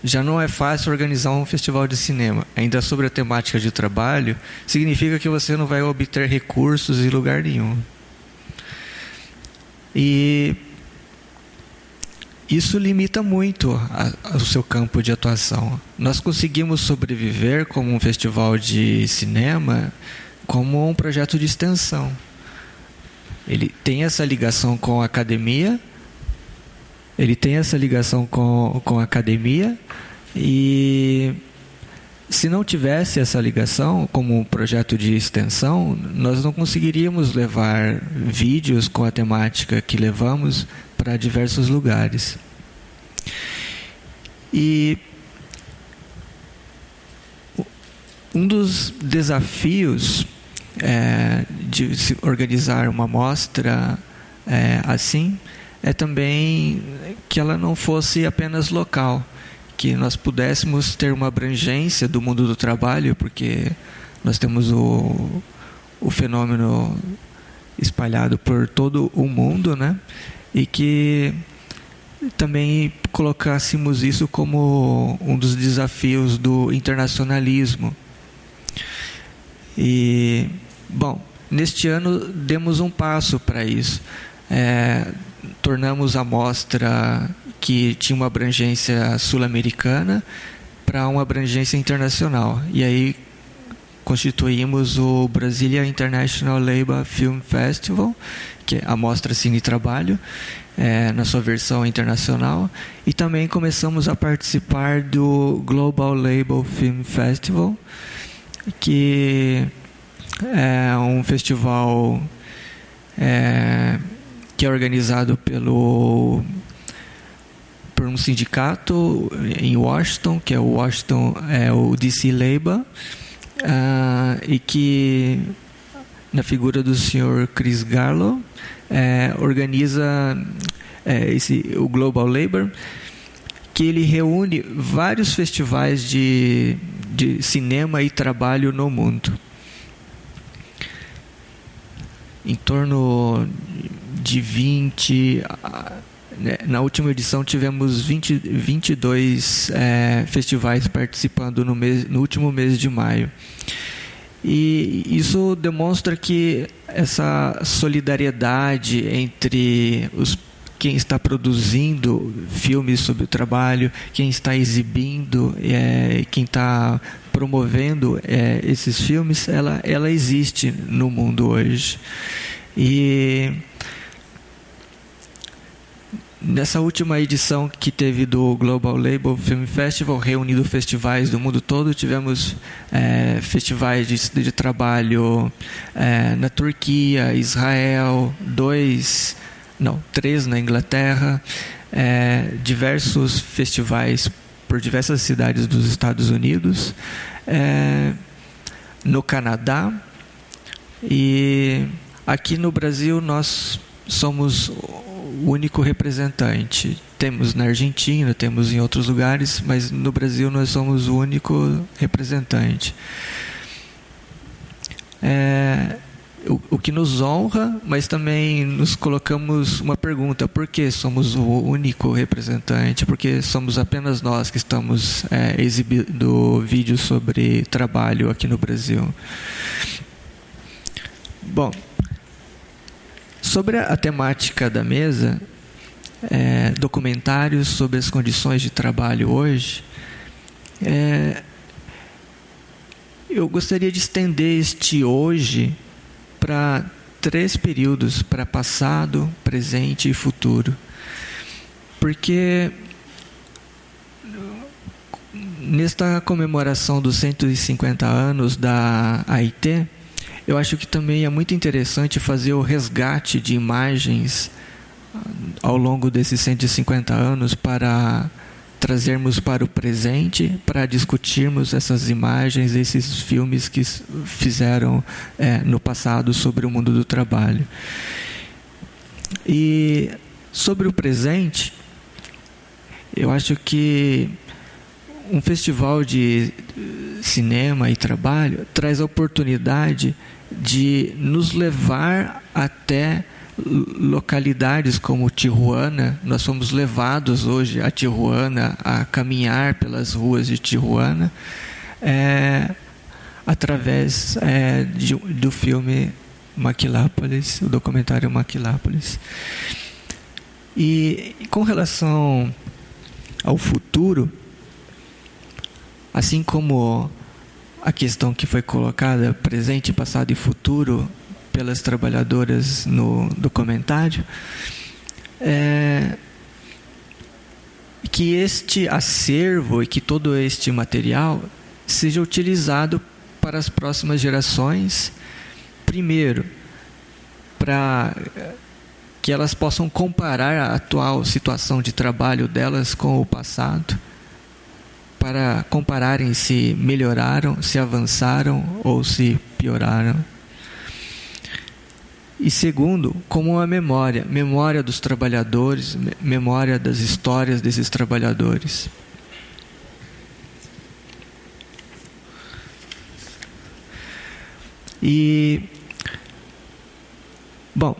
Já não é fácil organizar um festival de cinema. Ainda sobre a temática de trabalho, significa que você não vai obter recursos em lugar nenhum. E isso limita muito o seu campo de atuação. Nós conseguimos sobreviver como um festival de cinema, como um projeto de extensão. Ele tem essa ligação com a academia, e se não tivesse essa ligação como um projeto de extensão, nós não conseguiríamos levar vídeos com a temática que levamos para diversos lugares. E um dos desafios de se organizar uma mostra assim é também que ela não fosse apenas local, que nós pudéssemos ter uma abrangência do mundo do trabalho, porque nós temos o fenômeno espalhado por todo o mundo, né? E que também colocássemos isso como um dos desafios do internacionalismo. E, bom, neste ano demos um passo para isso. Tornamos a mostra que tinha uma abrangência sul-americana para uma abrangência internacional. E aí constituímos o Brasília International Labour Film Festival, que é a Mostra Cine e Trabalho, na sua versão internacional. E também começamos a participar do Global Labour Film Festival, que é um festival que é organizado por um sindicato em Washington, que é o DC Labor, e que, na figura do Sr. Chris Garlow, organiza o Global Labor, que ele reúne vários festivais de cinema e trabalho no mundo. Em torno de 20... Na última edição tivemos 22 festivais participando no último mês de maio. E isso demonstra que essa solidariedade entre quem está produzindo filmes sobre o trabalho, quem está exibindo, quem está promovendo esses filmes, ela existe no mundo hoje. E nessa última edição que teve do Global Label Film Festival, reunindo festivais do mundo todo, tivemos festivais de trabalho na Turquia, Israel, 3 na Inglaterra, diversos festivais por diversas cidades dos Estados Unidos, no Canadá, e aqui no Brasil nós somos o único representante. Temos na Argentina, temos em outros lugares, mas no Brasil nós somos o único representante. O que nos honra, mas também nos colocamos uma pergunta: por que somos o único representante? Porque somos apenas nós que estamos exibindo vídeos sobre trabalho aqui no Brasil. Bom, sobre a temática da mesa, documentários sobre as condições de trabalho hoje, eu gostaria de estender este hoje para 3 períodos, para passado, presente e futuro. Porque nesta comemoração dos 150 anos da AIT, eu acho que também é muito interessante fazer o resgate de imagens ao longo desses 150 anos para trazermos para o presente, para discutirmos essas imagens, esses filmes que fizeram no passado sobre o mundo do trabalho. E sobre o presente, eu acho que um festival de cinema e trabalho traz a oportunidade de nos levar até localidades como Tijuana. Nós fomos levados hoje a Tijuana, a caminhar pelas ruas de Tijuana, através do filme Maquilápolis, o documentário Maquilápolis. E com relação ao futuro, assim como a questão que foi colocada, presente, passado e futuro, pelas trabalhadoras no documentário, que este acervo e que todo este material seja utilizado para as próximas gerações, primeiro, para que elas possam comparar a atual situação de trabalho delas com o passado, para compararem se melhoraram, se avançaram ou se pioraram. E segundo, como uma memória dos trabalhadores, memória das histórias desses trabalhadores. E, bom,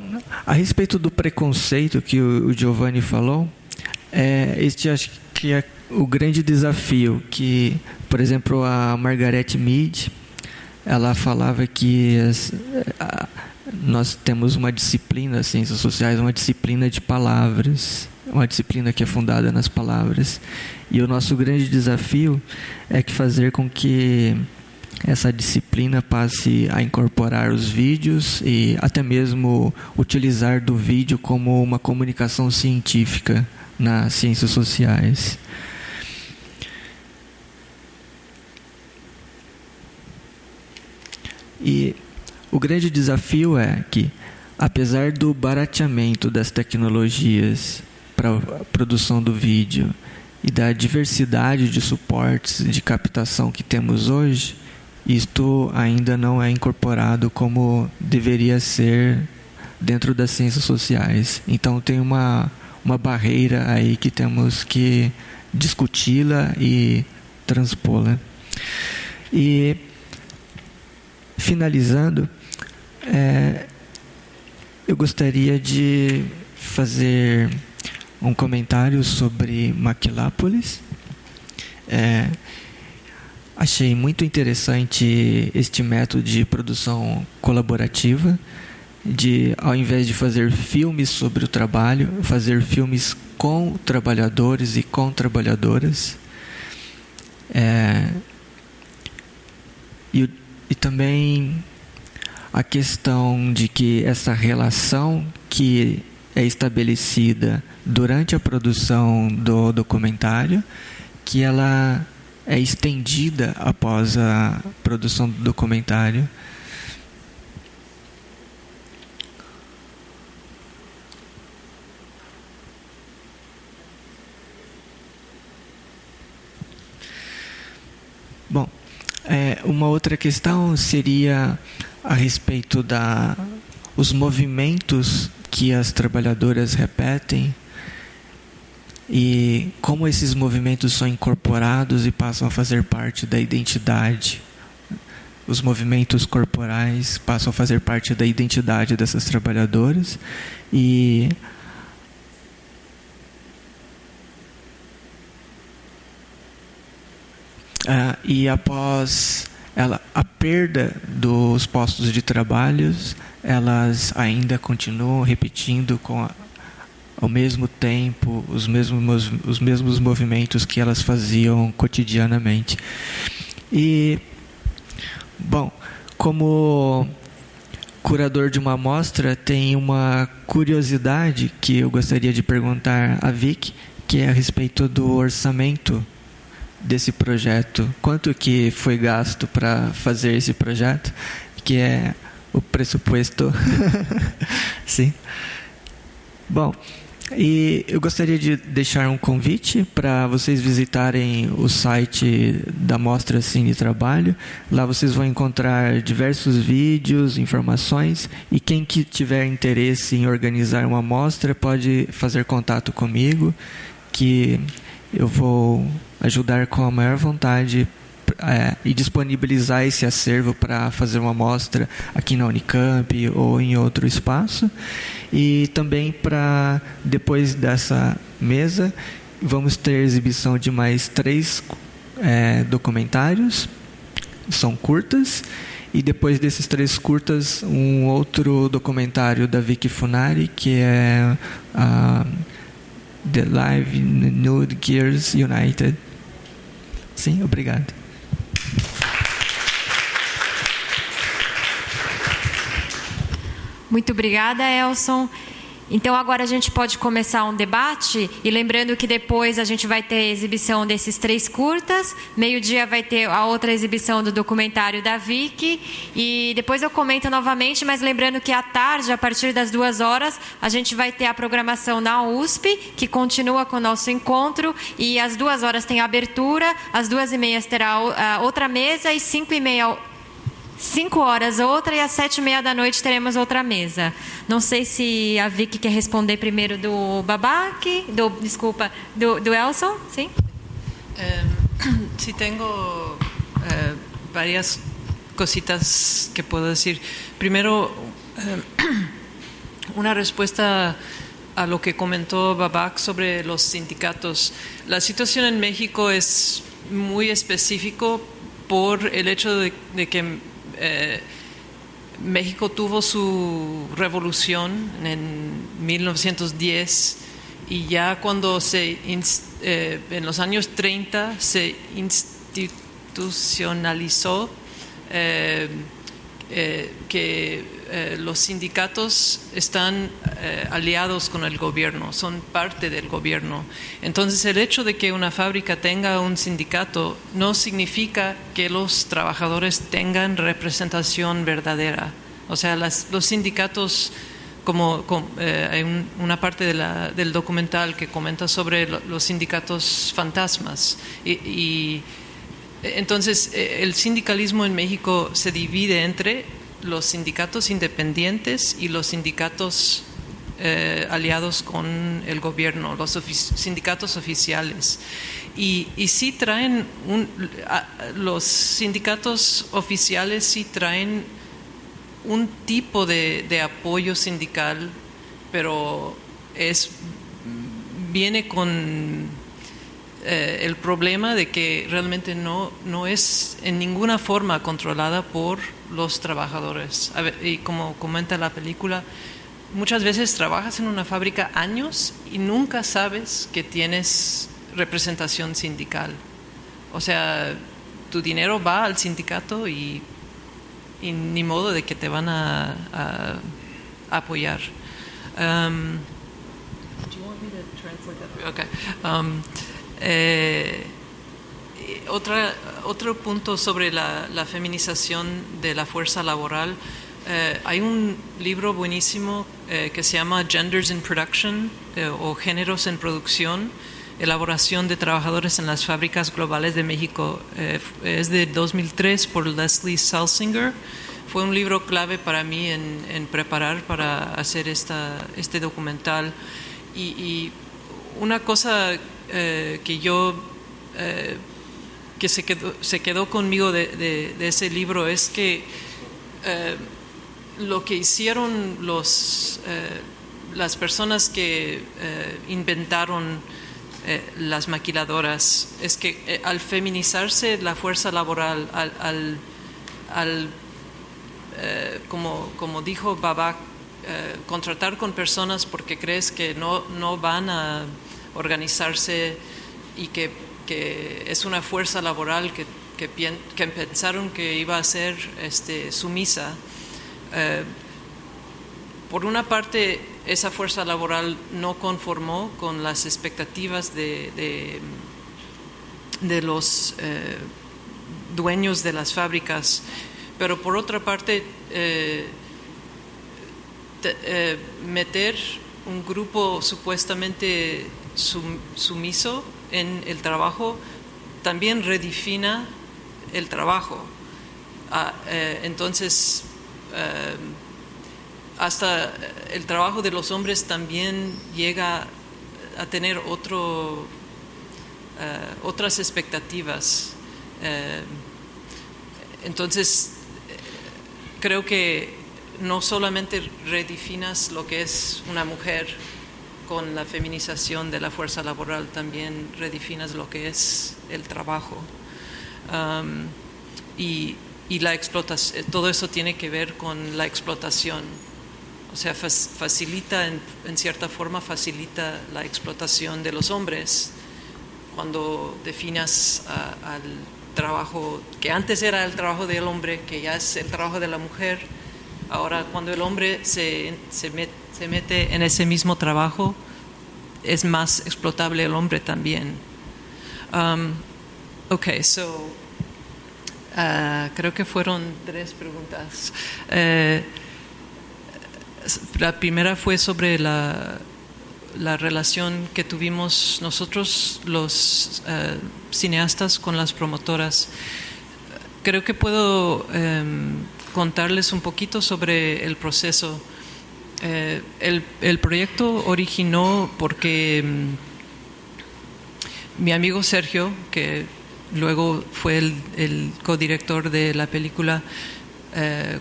a respeito do preconceito que o Giovanni falou, este acho que é o grande desafio que, por exemplo, a Margaret Mead, ela falava que nós temos uma disciplina, ciências sociais, uma disciplina de palavras, uma disciplina que é fundada nas palavras. E o nosso grande desafio é que fazer com que essa disciplina passe a incorporar os vídeos e até mesmo utilizar do vídeo como uma comunicação científica nas ciências sociais. E o grande desafio é que, apesar do barateamento das tecnologias para a produção do vídeo e da diversidade de suportes de captação que temos hoje, isto ainda não é incorporado como deveria ser dentro das ciências sociais. Então tem uma barreira aí que temos que discuti-la e transpô-la. E finalizando, eu gostaria de fazer um comentário sobre Maquilápolis. Achei muito interessante este método de produção colaborativa, de, ao invés de fazer filmes sobre o trabalho, fazer filmes com trabalhadores e com trabalhadoras. E também a questão de que essa relação que é estabelecida durante a produção do documentário, que ela é estendida após a produção do documentário. Bom, uma outra questão seria a respeito os movimentos que as trabalhadoras repetem e como esses movimentos são incorporados e passam a fazer parte da identidade. Os movimentos corporais passam a fazer parte da identidade dessas trabalhadoras e após a perda dos postos de trabalho, elas ainda continuam repetindo ao mesmo tempo os mesmos movimentos que elas faziam cotidianamente. E, bom, como curador de uma amostra, tem uma curiosidade que eu gostaria de perguntar a Vicky, que é a respeito do orçamento desse projeto. Quanto que foi gasto para fazer esse projeto? Que é o pressuposto. Sim. Bom, e eu gostaria de deixar um convite para vocês visitarem o site da Mostra Cine Trabalho. Lá vocês vão encontrar diversos vídeos, informações, e quem que tiver interesse em organizar uma mostra pode fazer contato comigo, que eu vou ajudar com a maior vontade e disponibilizar esse acervo para fazer uma mostra aqui na Unicamp ou em outro espaço. E também para, depois dessa mesa, vamos ter exibição de mais 3 documentários, são curtas, e depois desses 3 curtas, um outro documentário da Vicky Funari, que é The Live Nude Gears United. Sim, obrigado. Muito obrigada, Elson. Então, agora a gente pode começar um debate, e lembrando que depois a gente vai ter a exibição desses 3 curtas, meio-dia vai ter a outra exibição do documentário da Vicky, e depois eu comento novamente, mas lembrando que à tarde, a partir das 2h, a gente vai ter a programação na USP, que continua com o nosso encontro, e às 2h tem a abertura, às 2h30 terá outra mesa, e 5h outra, e às 7h30 da noite teremos outra mesa. Não sei se a Vicky quer responder primeiro do Babak, do Elson, sim? Sí, tengo varias cositas que puedo decir. Primero, una respuesta a lo que comentó Babak sobre los sindicatos. La situación en México es muy específico por el hecho de que México tuvo su revolución en 1910 y ya cuando en los años 30 se institucionalizó que los sindicatos están aliados con el gobierno, son parte del gobierno. Entonces, el hecho de que una fábrica tenga un sindicato no significa que los trabajadores tengan representación verdadera. O sea, los sindicatos, hay una parte del documental que comenta sobre los sindicatos fantasmas. Y entonces, el sindicalismo en México se divide entre los sindicatos independientes y los sindicatos aliados con el gobierno, los sindicatos oficiales. Y sí traen, los sindicatos oficiales sí traen un tipo de apoyo sindical, pero viene con el problema de que realmente no es en ninguna forma controlada por los trabajadores. Y como comenta la película, muchas veces trabajas en una fábrica años y nunca sabes que tienes representación sindical. O sea, tu dinero va al sindicato y ni modo de que te van a apoyar. Okay. Otro punto sobre la feminización de la fuerza laboral. Hay un libro buenísimo que se llama Genders in Production o Géneros en Producción, elaboración de trabajadores en las fábricas globales de México. Es de 2003 por Leslie Salsinger. Fue un libro clave para mí en preparar para hacer este documental. Y una cosa que se quedó conmigo de ese libro es que lo que hicieron las personas que inventaron las maquiladoras es que al feminizarse la fuerza laboral, como dijo Babak, contratar con personas porque crees que no van a organizarse y que es una fuerza laboral que pensaron que iba a ser sumisa. Por una parte, esa fuerza laboral no conformó con las expectativas de los dueños de las fábricas, pero por otra parte, meter un grupo supuestamente sumiso en el trabajo también redefina el trabajo. Entonces, hasta el trabajo de los hombres también llega a tener otras expectativas. Entonces, creo que no solamente redefinas lo que es una mujer con la feminización de la fuerza laboral, también redefinas lo que es el trabajo. Y la explotación, todo eso tiene que ver con la explotación. O sea, facilita, en cierta forma, facilita la explotación de los hombres cuando definas al trabajo que antes era el trabajo del hombre, que ya es el trabajo de la mujer. Ahora, cuando el hombre se mete en ese mismo trabajo, es más explotable el hombre también. Creo que fueron 3 preguntas. La primera fue sobre la relación que tuvimos nosotros, los cineastas, con las promotoras. Creo que puedo contarles un poquito sobre el proceso. El proyecto originó porque mi amigo Sergio, que luego fue el codirector de la película,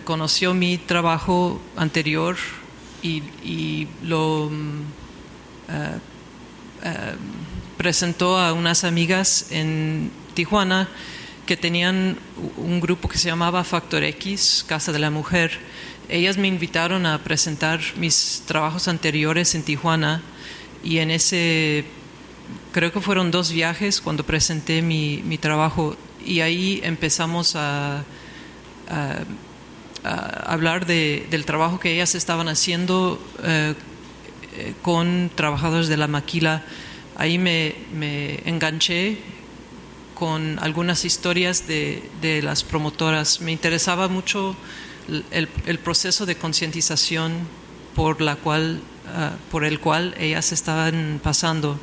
conoció mi trabajo anterior y lo presentó a unas amigas en Tijuana que tenían un grupo que se llamaba Factor X, Casa de la Mujer. Ellas me invitaron a presentar mis trabajos anteriores en Tijuana y en ese, creo que fueron 2 viajes cuando presenté mi trabajo, y ahí empezamos a hablar del trabajo que ellas estaban haciendo con trabajadores de la maquila. Ahí me enganché con algunas historias de las promotoras. Me interesaba mucho el proceso de concientización por el cual ellas estaban pasando.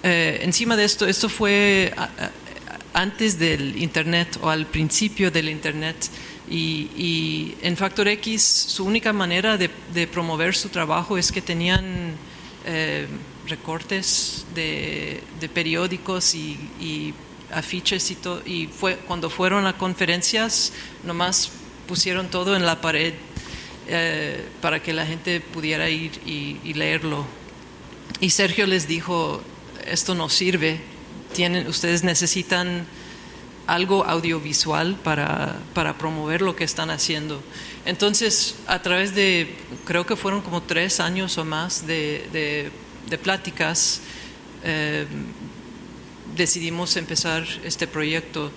Encima de esto fue antes del Internet o al principio del Internet, y en Factor X su única manera de promover su trabajo es que tenían recortes de periódicos y afiches y todo, y cuando fueron a conferencias nomás pusieron todo en la pared para que la gente pudiera ir y leerlo. Y Sergio les dijo: esto no sirve, ustedes necesitan algo audiovisual para promover lo que están haciendo. Entonces, a través de, creo que fueron como 3 años o más de pláticas, decidimos empezar este proyecto.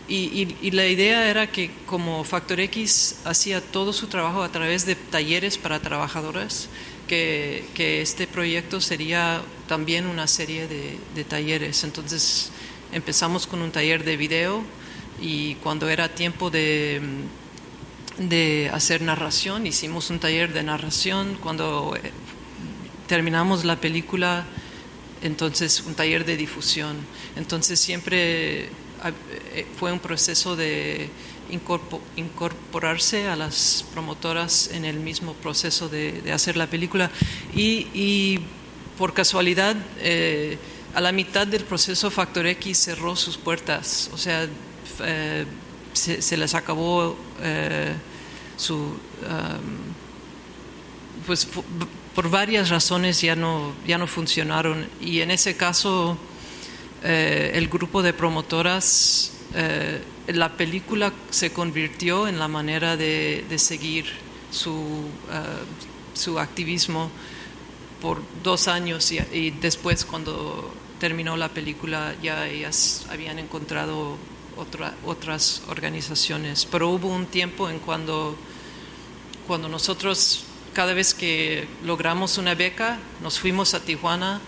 Y la idea era que como Factor X hacía todo su trabajo a través de talleres para trabajadoras, que este proyecto sería también una serie de talleres. Entonces empezamos con un taller de video, y cuando era tiempo de hacer narración, hicimos un taller de narración. Cuando terminamos la película, entonces un taller de difusión. Entonces siempre fue un proceso de incorporarse a las promotoras en el mismo proceso de hacer la película, y por casualidad a la mitad del proceso Factor X cerró sus puertas. O sea, se les acabó pues por varias razones ya no funcionaron, y en ese caso el grupo de promotoras, la película se convirtió en la manera de seguir su activismo por 2 años, y después, cuando terminó la película, ya ellas habían encontrado otras organizaciones. Pero hubo un tiempo en cuando nosotros, cada vez que logramos una beca, nos fuimos a Tijuana,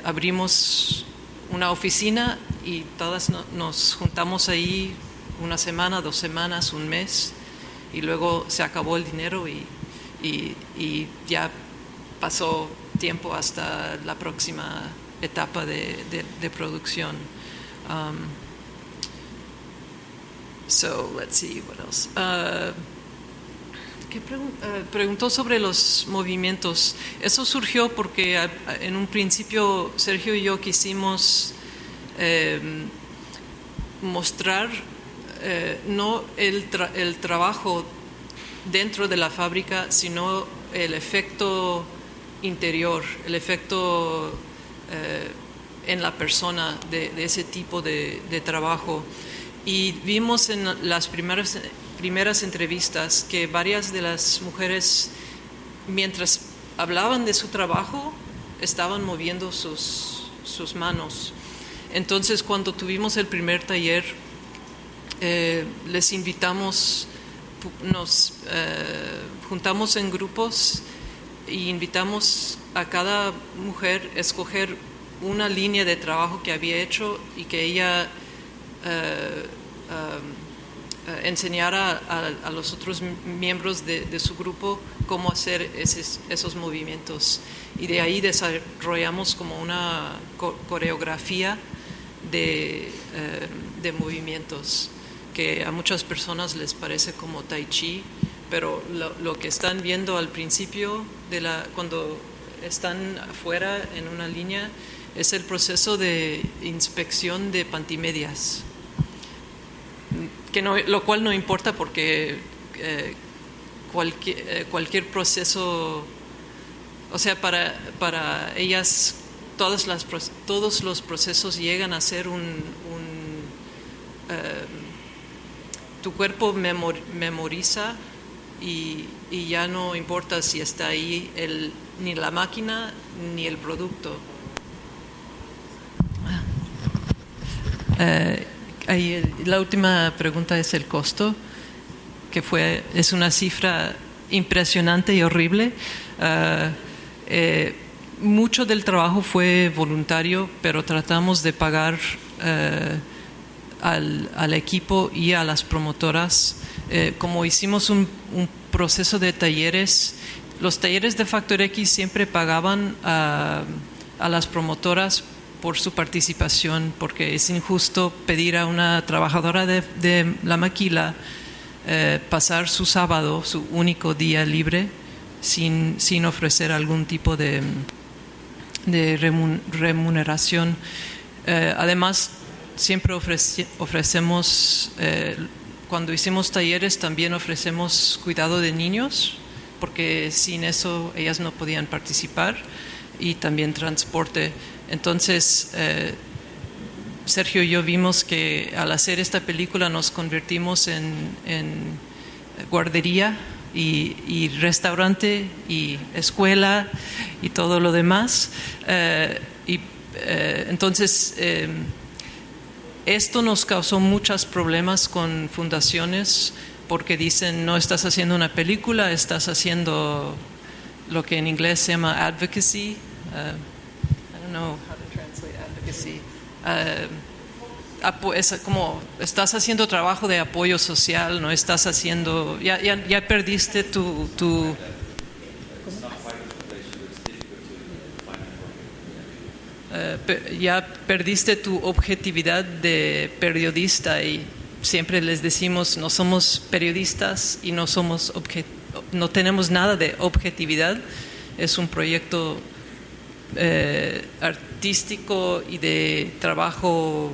abrimos una oficina y todas nos juntamos ahí 1 semana, 2 semanas, 1 mes, y luego se acabó el dinero y ya pasó tiempo hasta la próxima etapa de producción. So let's see what else. Preguntó sobre los movimientos. Eso surgió porque en un principio Sergio y yo quisimos mostrar no el trabajo dentro de la fábrica, sino el efecto interior, el efecto en la persona de ese tipo de trabajo. Y vimos en las primeras entrevistas que varias de las mujeres, mientras hablaban de su trabajo, estaban moviendo sus manos. Entonces, cuando tuvimos el primer taller, les invitamos, nos juntamos en grupos y invitamos a cada mujer a escoger una línea de trabajo que había hecho, y que ella enseñara a los otros miembros de su grupo cómo hacer esos movimientos. Y de ahí desarrollamos como una coreografía de movimientos que a muchas personas les parece como tai chi, pero lo que están viendo al principio cuando están afuera en una línea es el proceso de inspección de pantimedias, lo cual no importa, porque cualquier proceso, o sea, para ellas todos los procesos llegan a ser tu cuerpo memoriza, y ya no importa si está ahí ni la máquina ni el producto. Ahí, la última pregunta es el costo, que es una cifra impresionante y horrible. Mucho del trabajo fue voluntario, pero tratamos de pagar al equipo y a las promotoras. Como hicimos un proceso de talleres, los talleres de Factor X siempre pagaban a las promotoras por su participación, porque es injusto pedir a una trabajadora de la maquila pasar su sábado, su único día libre, sin ofrecer algún tipo de remuneración. Además, siempre ofrecemos, cuando hicimos talleres, también ofrecemos cuidado de niños, porque sin eso ellas no podían participar, y también transporte. Entonces, Sergio y yo vimos que al hacer esta película nos convertimos en guardería y restaurante y escuela y todo lo demás. Entonces, esto nos causó muchos problemas con fundaciones porque dicen, no estás haciendo una película, estás haciendo lo que en inglés se llama advocacy. I don't know how to translate advocacy. Es como estás haciendo trabajo de apoyo social, no estás haciendo, ya perdiste tu ya perdiste tu objetividad de periodista, y siempre les decimos, no somos periodistas y no tenemos nada de objetividad. Es un proyecto artístico y de trabajo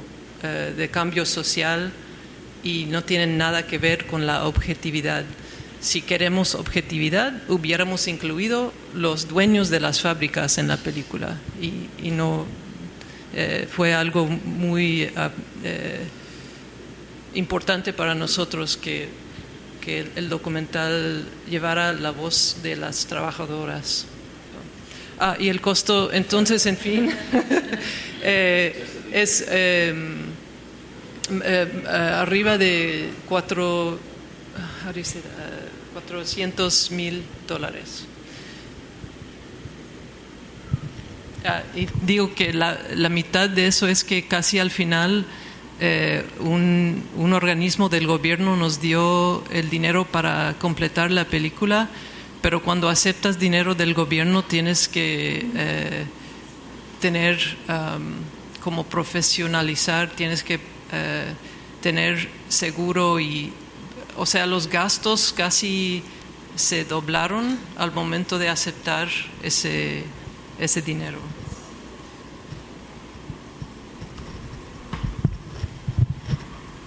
de cambio social, y no tienen nada que ver con la objetividad. Si queremos objetividad, hubiéramos incluido los dueños de las fábricas en la película, y no fue algo muy importante para nosotros que el documental llevara la voz de las trabajadoras. Y el costo, entonces, en fin, es arriba de $400,000. Y digo que la mitad de eso es que casi al final un organismo del gobierno nos dio el dinero para completar la película, pero cuando aceptas dinero del gobierno tienes que tener como profesionalizar, tienes que tener seguro, y o sea, los gastos casi se doblaron al momento de aceptar ese dinero.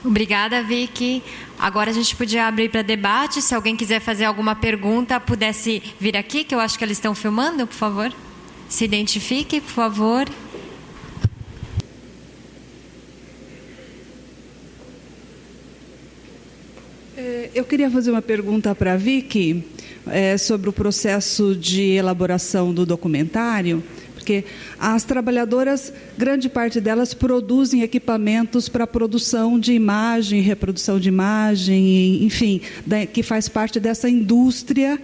Obrigada, Vicky. Agora a gente podia abrir para debate. Se alguém quiser fazer alguma pergunta, pudesse vir aqui, que eu acho que eles estão filmando, por favor. Se identifique, por favor. Eu queria fazer uma pergunta para a Vicky sobre o processo de elaboração do documentário, porque as trabalhadoras, grande parte delas produzem equipamentos para produção de imagem, reprodução de imagem, enfim, que faz parte dessa indústria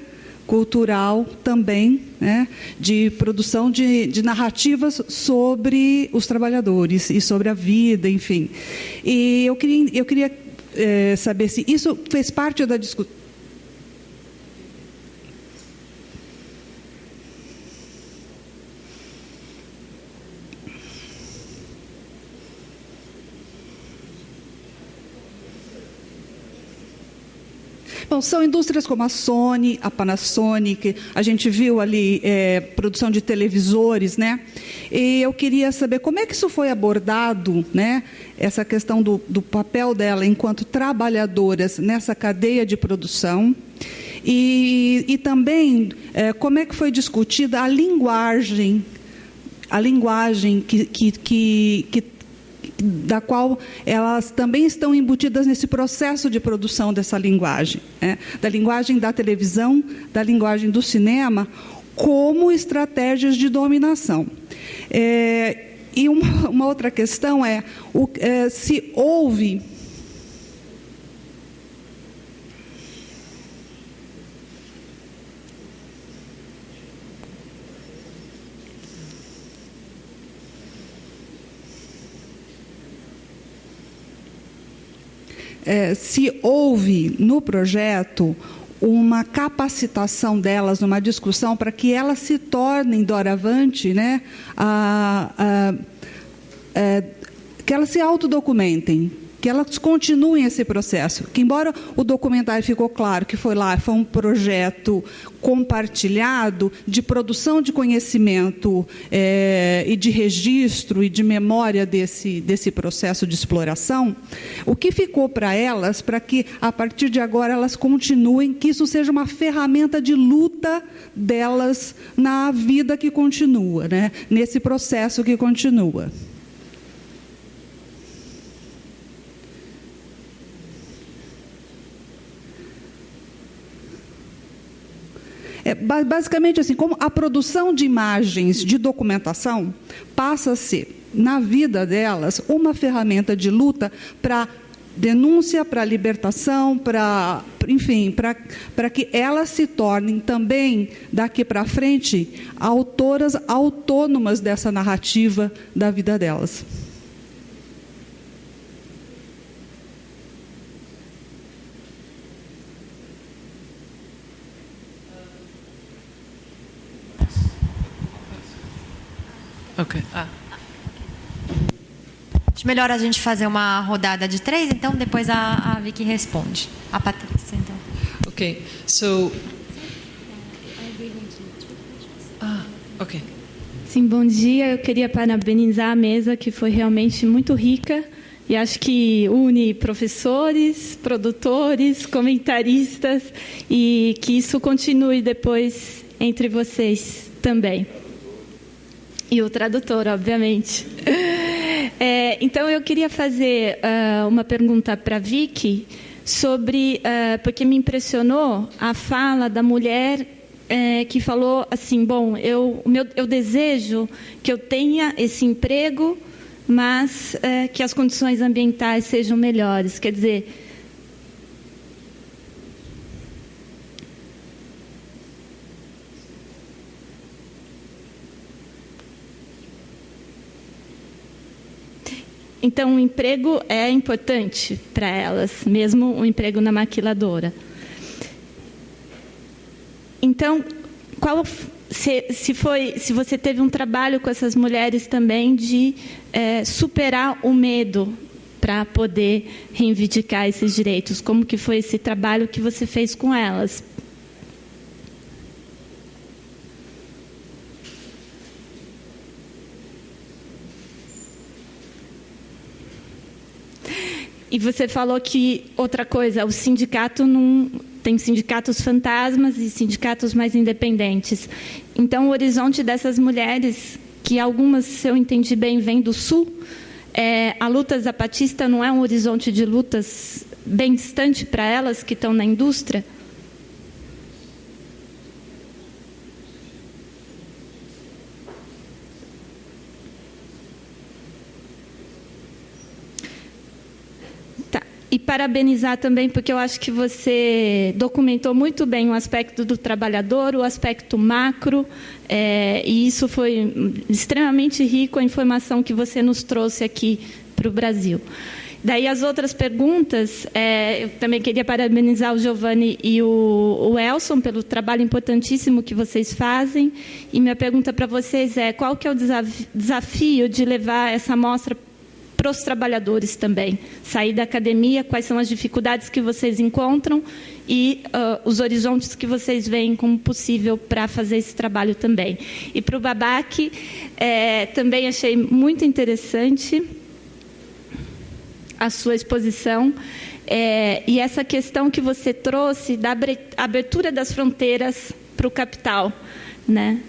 cultural também, né, de produção de narrativas sobre os trabalhadores e sobre a vida, enfim. E eu queria saber se isso fez parte da discussão. Bom, são indústrias como a Sony, a Panasonic, a gente viu ali produção de televisores, né? E eu queria saber como é que isso foi abordado, né? Essa questão do papel dela enquanto trabalhadoras nessa cadeia de produção. E também como é que foi discutida a linguagem da qual elas também estão embutidas nesse processo de produção dessa linguagem, da linguagem da televisão, da linguagem do cinema, como estratégias de dominação. E uma outra questão se houve no projeto uma capacitação delas, uma discussão para que elas se tornem doravante, né, que elas se autodocumentem, que elas continuem esse processo. Que, embora o documentário ficou claro que foi um projeto compartilhado de produção de conhecimento e de registro e de memória desse processo de exploração, o que ficou para elas, para que, a partir de agora, elas continuem, que isso seja uma ferramenta de luta delas na vida que continua, né? Nesse processo que continua. Basicamente assim, como a produção de imagens de documentação passa a ser, na vida delas, uma ferramenta de luta para denúncia, para libertação, para, enfim, para que elas se tornem também, daqui para frente, autoras autônomas dessa narrativa da vida delas. Ok. Acho melhor a gente fazer uma rodada de 3, então depois a Vicky responde. A Patrícia, então. Ok, so... ok. Sim, bom dia. Eu queria parabenizar a mesa, que foi realmente muito rica. E acho que une professores, produtores, comentaristas, e que isso continue depois entre vocês também. E o tradutor, obviamente. Então, eu queria fazer uma pergunta para a Vicky sobre... porque me impressionou a fala da mulher que falou assim, bom, eu desejo que eu tenha esse emprego, mas que as condições ambientais sejam melhores. Quer dizer... Então, o emprego é importante para elas, mesmo o emprego na maquiladora. Então, se você teve um trabalho com essas mulheres também de superar o medo para poder reivindicar esses direitos, como que foi esse trabalho que você fez com elas? E você falou que, outra coisa, o sindicato não... Tem sindicatos fantasmas e sindicatos mais independentes. Então, o horizonte dessas mulheres, que algumas, se eu entendi bem, vêm do Sul, a luta zapatista não é um horizonte de lutas bem distante para elas que estão na indústria? E parabenizar também, porque eu acho que você documentou muito bem o aspecto do trabalhador, o aspecto macro, e isso foi extremamente rico, a informação que você nos trouxe aqui para o Brasil. Daí, as outras perguntas, eu também queria parabenizar o Giovanni e o Elson pelo trabalho importantíssimo que vocês fazem. E minha pergunta para vocês é, qual que é o desafio de levar essa amostra para os trabalhadores também? Sair da academia, quais são as dificuldades que vocês encontram e os horizontes que vocês veem como possível para fazer esse trabalho também. E para o Babak, também achei muito interessante a sua exposição e essa questão que você trouxe da abertura das fronteiras para o capital, né?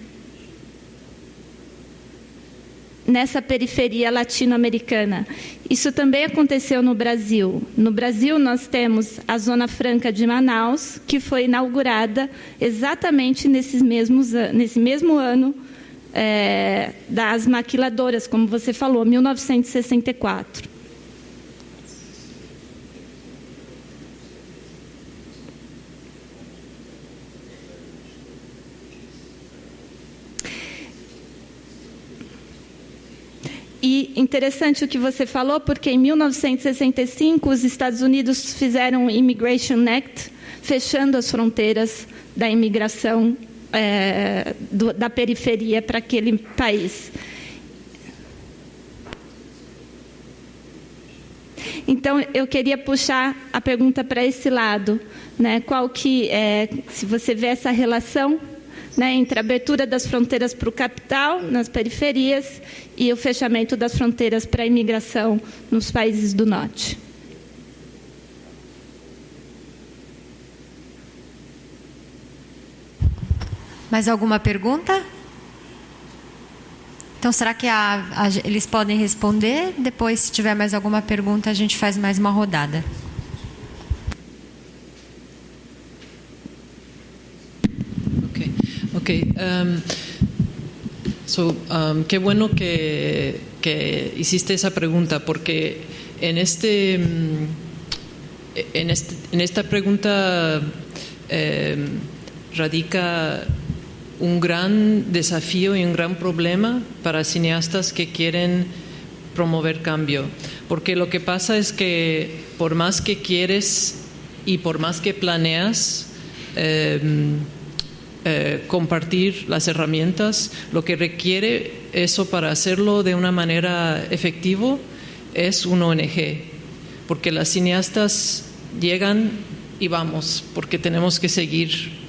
Nessa periferia latino-americana. Isso também aconteceu no Brasil. No Brasil, nós temos a Zona Franca de Manaus, que foi inaugurada exatamente nesse mesmo ano das maquiladoras, como você falou, 1964. E interessante o que você falou, porque em 1965 os Estados Unidos fizeram o Immigration Act, fechando as fronteiras da imigração da periferia para aquele país. Então, eu queria puxar a pergunta para esse lado, né? Qual que se você vê essa relação, né, entre a abertura das fronteiras para o capital, nas periferias, e o fechamento das fronteiras para a imigração nos países do norte. Mais alguma pergunta? Então, será que eles podem responder? Depois, se tiver mais alguma pergunta, a gente faz mais uma rodada. Okay. Okay. Qué bueno que hiciste esa pregunta, porque en esta pregunta radica un gran desafío y un gran problema para cineastas que quieren promover cambio. Porque lo que pasa es que por más que quieres y por más que planeas compartir las herramientas, lo que requiere eso para hacerlo de una manera efectiva es un ONG. Porque las cineastas llegan y vamos, porque tenemos que seguir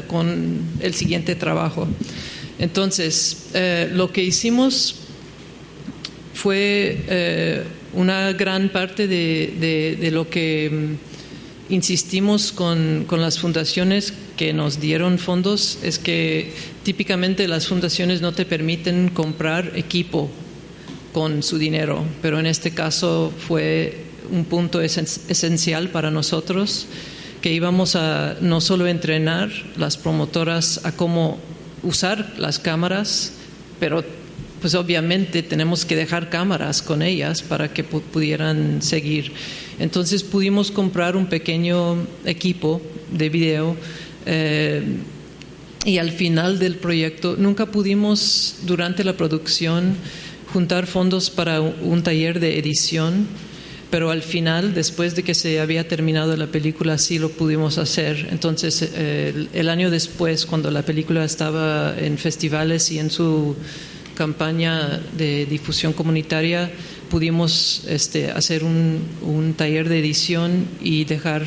con el siguiente trabajo. Entonces, lo que hicimos fue una gran parte de lo que insistimos con las fundaciones que nos dieron fondos, es que típicamente las fundaciones no te permiten comprar equipo con su dinero, pero en este caso fue un punto esencial para nosotros, que íbamos a no solo entrenar las promotoras a cómo usar las cámaras, pero pues obviamente tenemos que dejar cámaras con ellas para que pudieran seguir. Entonces pudimos comprar un pequeño equipo de video y al final del proyecto nunca pudimos, durante la producción, juntar fondos para un taller de edición, pero al final, después de que se había terminado la película, sí lo pudimos hacer. Entonces, el año después, cuando la película estaba en festivales y en su campaña de difusión comunitaria, pudimos hacer un taller de edición y dejar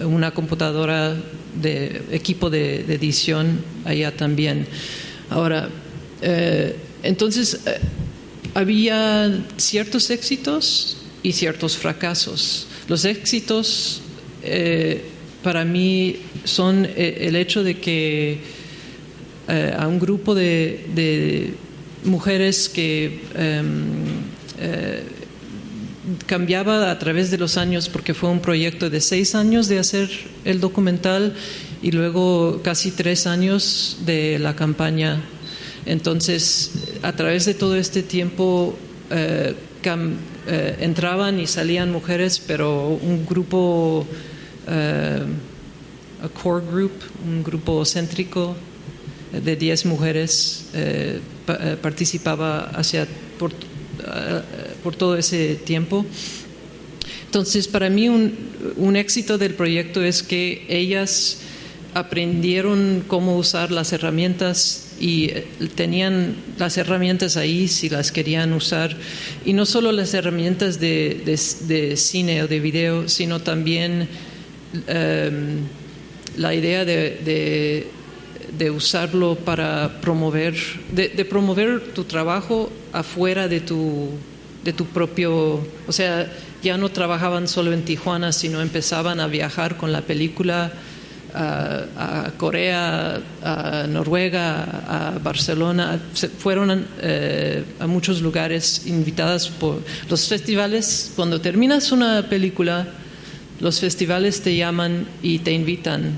una computadora de equipo de edición allá también. Ahora, entonces, había ciertos éxitos y ciertos fracasos. Los éxitos para mí son el hecho de que a un grupo de mujeres que cambiaba a través de los años, porque fue un proyecto de 6 años de hacer el documental y luego casi 3 años de la campaña. Entonces, a través de todo este tiempo entraban y salían mujeres, pero un grupo, a core group, un grupo céntrico de 10 mujeres participaba por todo ese tiempo. Entonces, para mí un éxito del proyecto es que ellas aprendieron cómo usar las herramientas y tenían las herramientas ahí si las querían usar, y no solo las herramientas de cine o de video, sino también la idea de usarlo para promover tu trabajo afuera de tu propio, o sea, ya no trabajaban solo en Tijuana, sino empezaban a viajar con la película a Corea, a Noruega, a Barcelona, fueron a muchos lugares invitadas por los festivales. Cuando terminas una película, los festivales te llaman y te invitan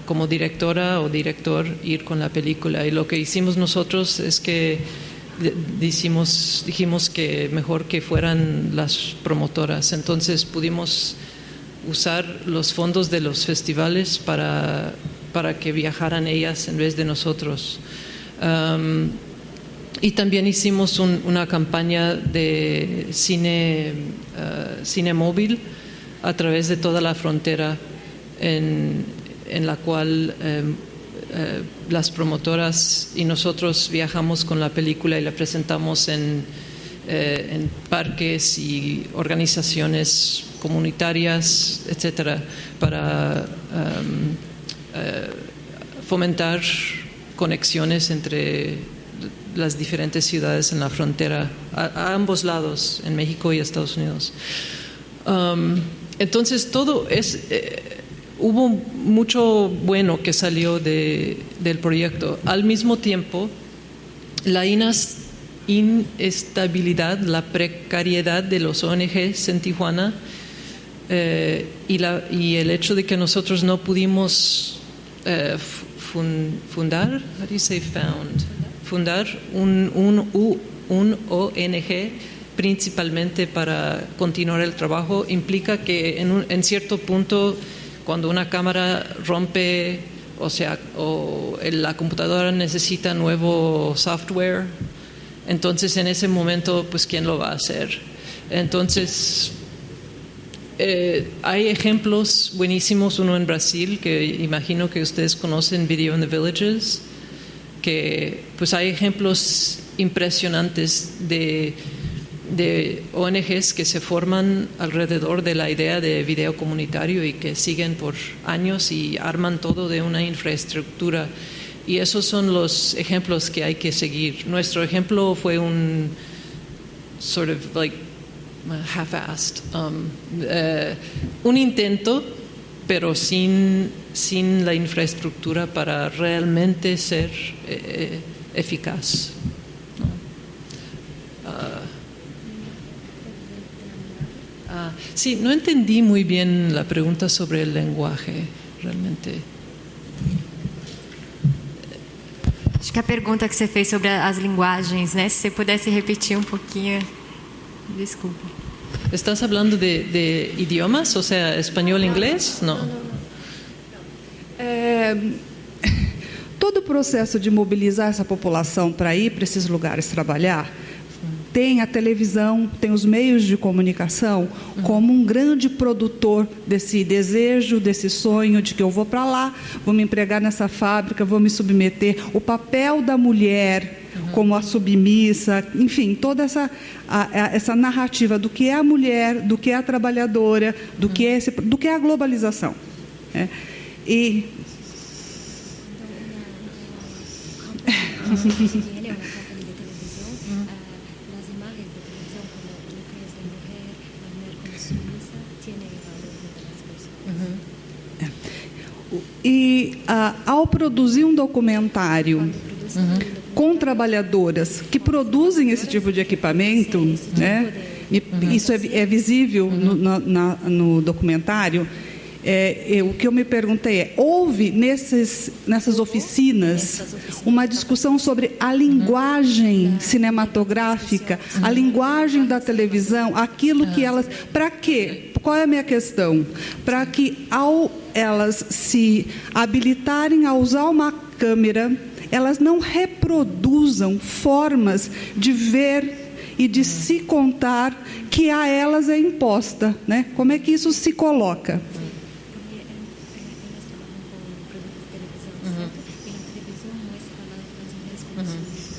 como directora o director ir con la película, y lo que hicimos nosotros es que dijimos que mejor que fueran las promotoras. Entonces pudimos usar los fondos de los festivales para que viajaran ellas en vez de nosotros. Y también hicimos una campaña de cine móvil a través de toda la frontera, en la cual las promotoras y nosotros viajamos con la película y la presentamos en parques y organizaciones comunitarias, etcétera, para fomentar conexiones entre las diferentes ciudades en la frontera, a ambos lados, en México y Estados Unidos. Entonces todo hubo mucho bueno que salió del proyecto. Al mismo tiempo, la inestabilidad, la precariedad de los ONGs en Tijuana y el hecho de que nosotros no pudimos fundar, how do you say found? Fundar un ONG principalmente para continuar el trabajo implica que en cierto punto, cuando una cámara rompe, o la computadora necesita nuevo software, entonces en ese momento, pues ¿quién lo va a hacer? Entonces hay ejemplos buenísimos, uno en Brasil que imagino que ustedes conocen, Video in the Villages, que pues hay ejemplos impresionantes de ONGs que se forman alrededor de la idea de video comunitario y que siguen por años y arman todo de una infraestructura. Y esos son los ejemplos que hay que seguir. Nuestro ejemplo fue un sort of like half-assed, un intento, pero sin la infraestructura para realmente ser eficaz. Sí, no entendí muy bien la pregunta sobre el lenguaje, realmente. Acho que a pergunta que você fez sobre as linguagens, né? Se você pudesse repetir um pouquinho. Desculpa. ¿Estás hablando de idiomas? O sea, español, inglés? No. Todo o processo de mobilizar essa população para ir para esses lugares trabalhar, tem a televisão, tem os meios de comunicação como um grande produtor desse desejo, desse sonho de que eu vou para lá, vou me empregar nessa fábrica, vou me submeter. O papel da mulher como a submissa, enfim, toda essa narrativa do que é a mulher, do que é a trabalhadora, do que é a globalização. E ao produzir um documentário com trabalhadoras que produzem esse tipo de equipamento, né? Isso é visível no documentário. O que eu me perguntei houve nessas oficinas uma discussão sobre a linguagem cinematográfica, a linguagem da televisão, aquilo que elas... Para quê? Qual é a minha questão? Para que, ao elas se habilitarem a usar uma câmera, elas não reproduzam formas de ver e de se contar que a elas é imposta, né? Como é que isso se coloca?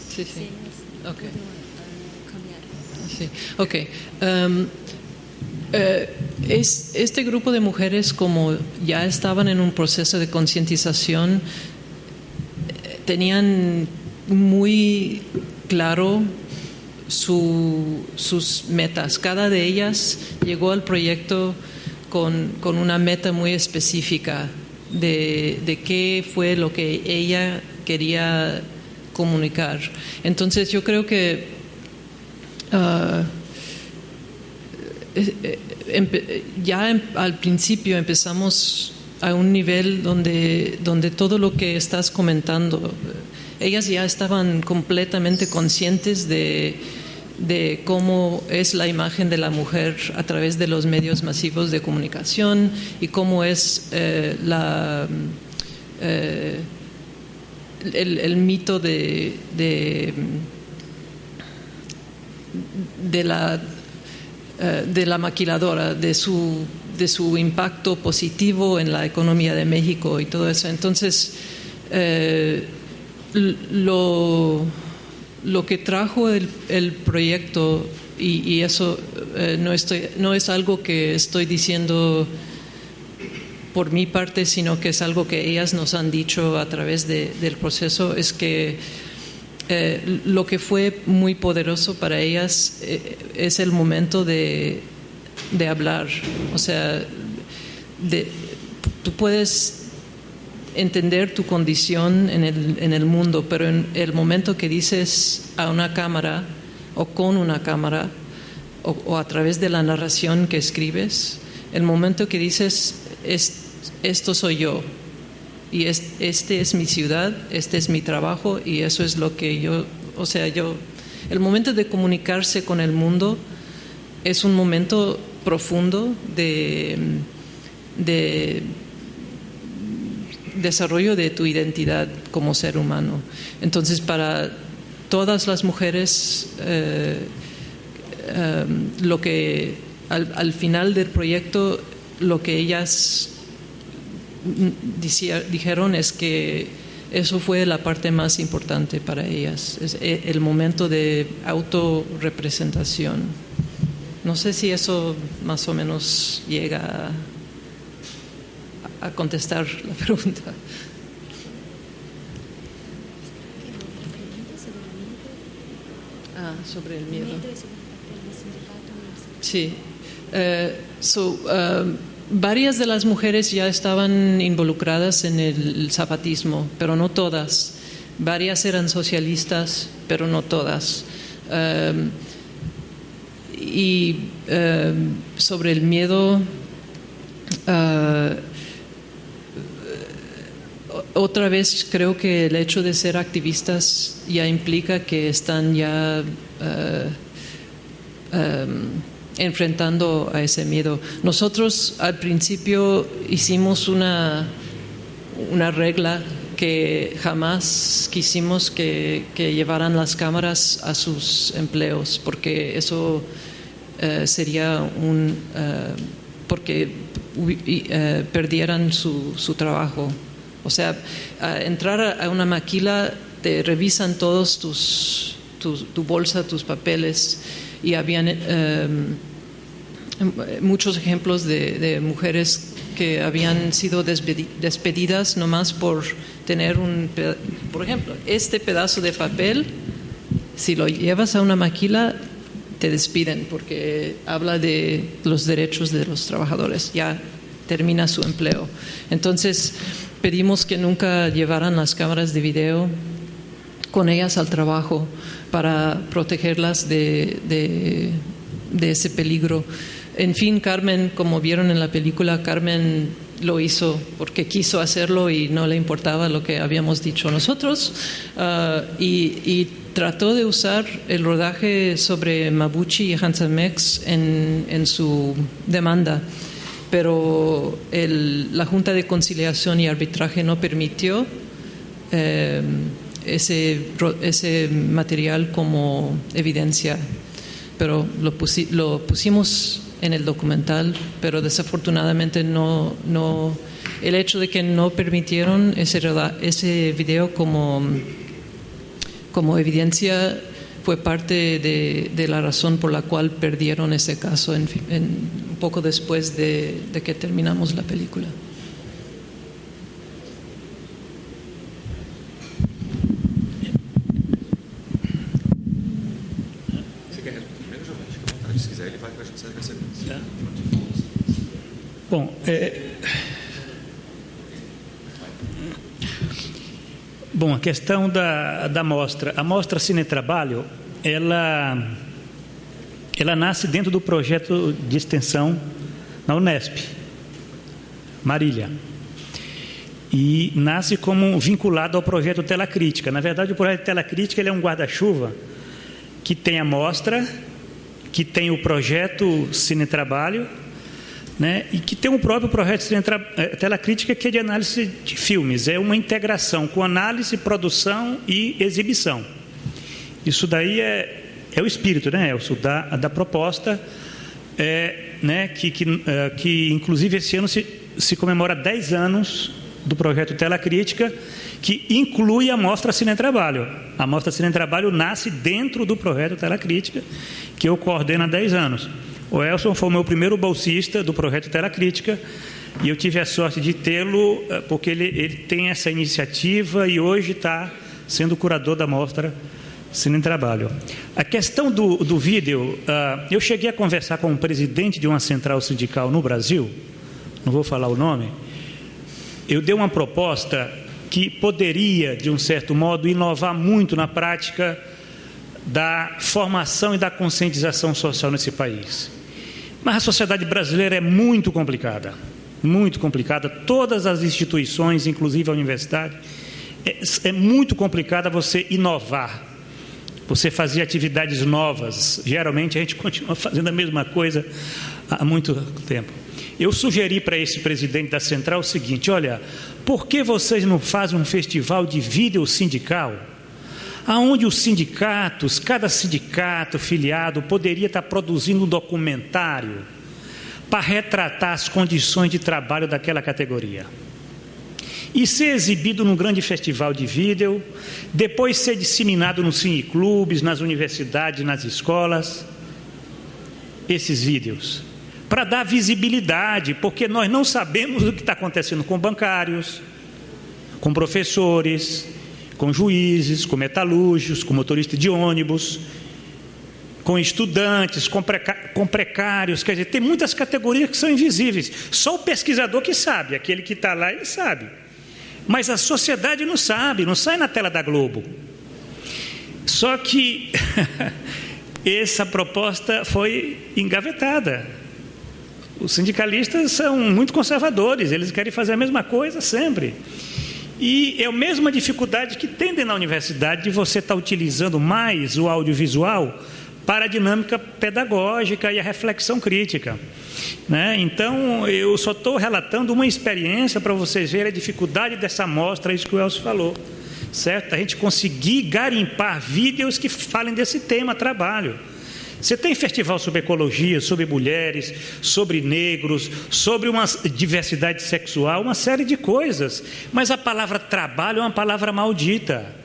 Sí, sí. Okay. Sí. Okay. Este grupo de mujeres, como ya estaban en un proceso de concientización, tenían muy claro sus metas. Cada de ellas llegó al proyecto con una meta muy específica de qué fue lo que ella quería comunicar. Entonces yo creo que al principio empezamos a un nivel donde todo lo que estás comentando, ellas ya estaban completamente conscientes de cómo es la imagen de la mujer a través de los medios masivos de comunicación y cómo es el mito de la maquiladora, de su impacto positivo en la economía de México y todo eso. Entonces, lo que trajo el proyecto, y eso no es algo que estoy diciendo por mi parte, sino que es algo que ellas nos han dicho a través del proceso, es que lo que fue muy poderoso para ellas es el momento de hablar. O sea, tú puedes entender tu condición en el mundo, pero en el momento que dices a una cámara o con una cámara o a través de la narración que escribes, el momento que dices esto soy yo, y este es mi ciudad, este es mi trabajo y eso es lo que el momento de comunicarse con el mundo es un momento profundo de desarrollo de tu identidad como ser humano. Entonces, para todas las mujeres, lo que al final del proyecto, lo que ellas dijeron es que eso fue la parte más importante para ellas, es el momento de autorrepresentación. No sé si eso más o menos llega a contestar la pregunta. Sobre el miedo. Sí. Varias de las mujeres ya estaban involucradas en el zapatismo, pero no todas. Varias eran socialistas, pero no todas. Sobre el miedo, otra vez creo que el hecho de ser activistas ya implica que están ya enfrentando a ese miedo. Nosotros al principio hicimos una regla que jamás quisimos que llevaran las cámaras a sus empleos, porque eso sería porque perdieran su trabajo. O sea, entrar a una maquila, te revisan todos tu bolsa, tus papeles, y habían muchos ejemplos de mujeres que habían sido despedidas nomás por tener por ejemplo, este pedazo de papel, si lo llevas a una maquila, te despiden porque habla de los derechos de los trabajadores, ya termina su empleo. Entonces, pedimos que nunca llevaran las cámaras de video con ellas al trabajo para protegerlas de ese peligro. En fin, Carmen, como vieron en la película, Carmen lo hizo porque quiso hacerlo y no le importaba lo que habíamos dicho nosotros, y trató de usar el rodaje sobre Mabuchi y Hansamex en su demanda, pero la Junta de Conciliación y Arbitraje no permitió ese material como evidencia, pero lo pusimos en el documental, pero desafortunadamente el hecho de que no permitieron ese video como evidencia fue parte de la razón por la cual perdieron ese caso un poco después de que terminamos la película. Bom, a questão da mostra. A mostra Cine Trabalho, ela nasce dentro do projeto de extensão na Unesp, Marília. E nasce como vinculado ao projeto Tela Crítica. Na verdade, o projeto Tela Crítica ele é um guarda-chuva que tem a mostra, que tem o projeto Cine Trabalho, né, e que tem o próprio projeto Tela Crítica, que é de análise de filmes. É uma integração com análise, produção e exibição. Isso daí é o espírito, né, Elcio, da proposta, né, que inclusive esse ano se comemora 10 anos do projeto Tela Crítica, que inclui a Mostra Cine Trabalho. A Mostra Cine Trabalho nasce dentro do projeto Tela Crítica, que eu coordeno há 10 anos. O Elson foi o meu primeiro bolsista do projeto Tela Crítica e eu tive a sorte de tê-lo porque ele tem essa iniciativa e hoje está sendo curador da Mostra Cine Trabalho. A questão do vídeo, eu cheguei a conversar com o presidente de uma central sindical no Brasil, não vou falar o nome. Eu dei uma proposta que poderia, de um certo modo, inovar muito na prática da formação e da conscientização social nesse país. Mas a sociedade brasileira é muito complicada. muito complicada. Todas as instituições, inclusive a universidade, é muito complicada você inovar, você fazer atividades novas. Geralmente a gente continua fazendo a mesma coisa há muito tempo. Eu sugeri para esse presidente da Central o seguinte: olha, por que vocês não fazem um festival de vídeo sindical, aonde os sindicatos, cada sindicato filiado poderia estar produzindo um documentário para retratar as condições de trabalho daquela categoria e ser exibido num grande festival de vídeo, depois ser disseminado nos cineclubes, nas universidades, nas escolas, esses vídeos, para dar visibilidade, porque nós não sabemos o que está acontecendo com bancários, com professores, com juízes, com metalúrgicos, com motoristas de ônibus, com estudantes, com precários. Quer dizer, tem muitas categorias que são invisíveis. Só o pesquisador que sabe, aquele que está lá, ele sabe. Mas a sociedade não sabe, não sai na tela da Globo. Só que essa proposta foi engavetada. Os sindicalistas são muito conservadores, eles querem fazer a mesma coisa sempre. E é a mesma dificuldade que tem na universidade de você estar utilizando mais o audiovisual para a dinâmica pedagógica e a reflexão crítica, né? Então, eu só estou relatando uma experiência para vocês verem a dificuldade dessa amostra, isso que o Elcio falou, certo? A gente conseguir garimpar vídeos que falem desse tema, trabalho. Você tem festival sobre ecologia, sobre mulheres, sobre negros, sobre uma diversidade sexual, uma série de coisas, mas a palavra trabalho é uma palavra maldita,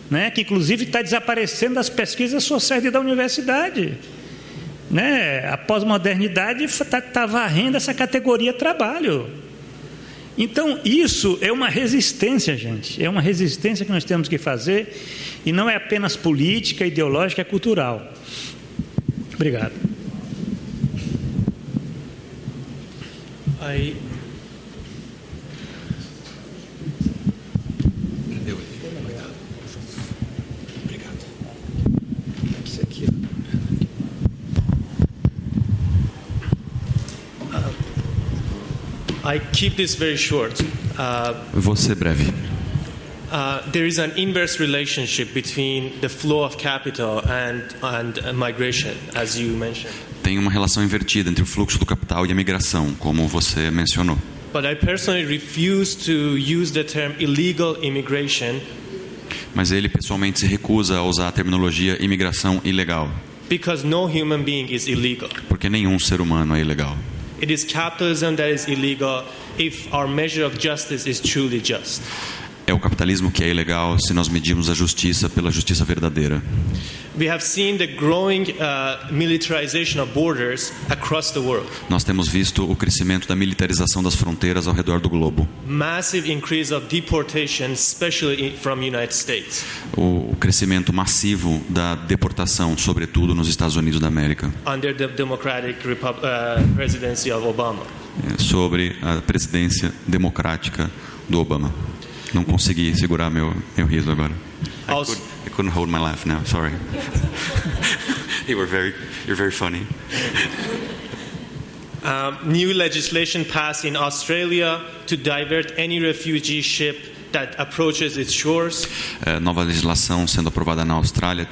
né, que inclusive está desaparecendo das pesquisas sociais da universidade, né? A pós-modernidade está varrendo essa categoria trabalho. Então isso é uma resistência, gente, é uma resistência que nós temos que fazer, e não é apenas política, ideológica, é cultural. Obrigado. I keep this very short. Vou ser breve. There is an inverse relationship between the flow of capital and migration, as you mentioned. Tem uma relação invertida entre o fluxo do capital e a migração, como você mencionou. But I personally refuse to use the term illegal immigration. Mas ele pessoalmente se recusa a usar a terminologia imigração ilegal. Because no human being is illegal. Porque nenhum ser humano é ilegal. It is capitalism that is illegal if our measure of justice is truly just. É o capitalismo que é ilegal se nós medimos a justiça pela justiça verdadeira. We have seen the growing militarization of borders across the world. Nós temos visto o crescimento da militarização das fronteiras ao redor do globo. Massive increase of deportation, especially from United States. O crescimento massivo da deportação, sobretudo nos Estados Unidos da América. Under the democratic presidency of Obama. Sobre a presidência democrática do Obama. Não consegui segurar meu riso agora. I couldn't hold my laugh now. Sorry. You're very funny. New legislation passed in Australia to divert any refugee ship that approaches its shores. Nova legislação sendo aprovada na Austrália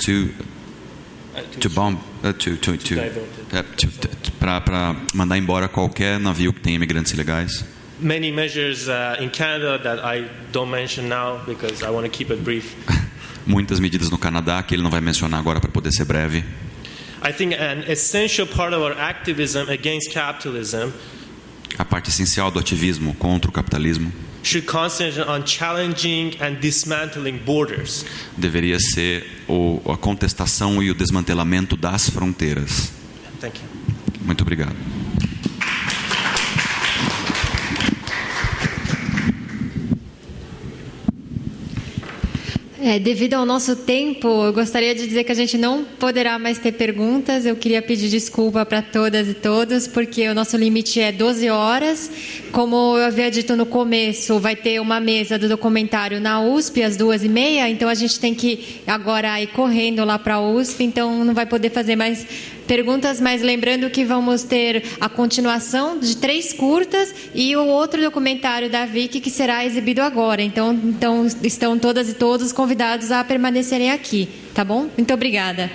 para mandar embora qualquer navio que tenha imigrantes ilegais. Many measures in Canada that I don't mention now because I want to keep it brief. Muitas medidas no Canadá que ele não vai mencionar agora para poder ser breve. I think an essential part of our activism against capitalism. A parte essencial do ativismo contra o capitalismo should concentrate on challenging and dismantling borders. Deveria ser a contestação e o desmantelamento das fronteiras. Thank you. Muito obrigado. Devido ao nosso tempo, eu gostaria de dizer que a gente não poderá mais ter perguntas. Eu queria pedir desculpa para todas e todos, porque o nosso limite é 12 horas. Como eu havia dito no começo, vai ter uma mesa do documentário na USP às 2h30, então a gente tem que agora ir correndo lá para a USP, então não vai poder fazer mais perguntas, mas lembrando que vamos ter a continuação de 3 curtas e o outro documentário da Vicky que será exibido agora. Então estão todas e todos convidados a permanecerem aqui, tá bom? Muito obrigada.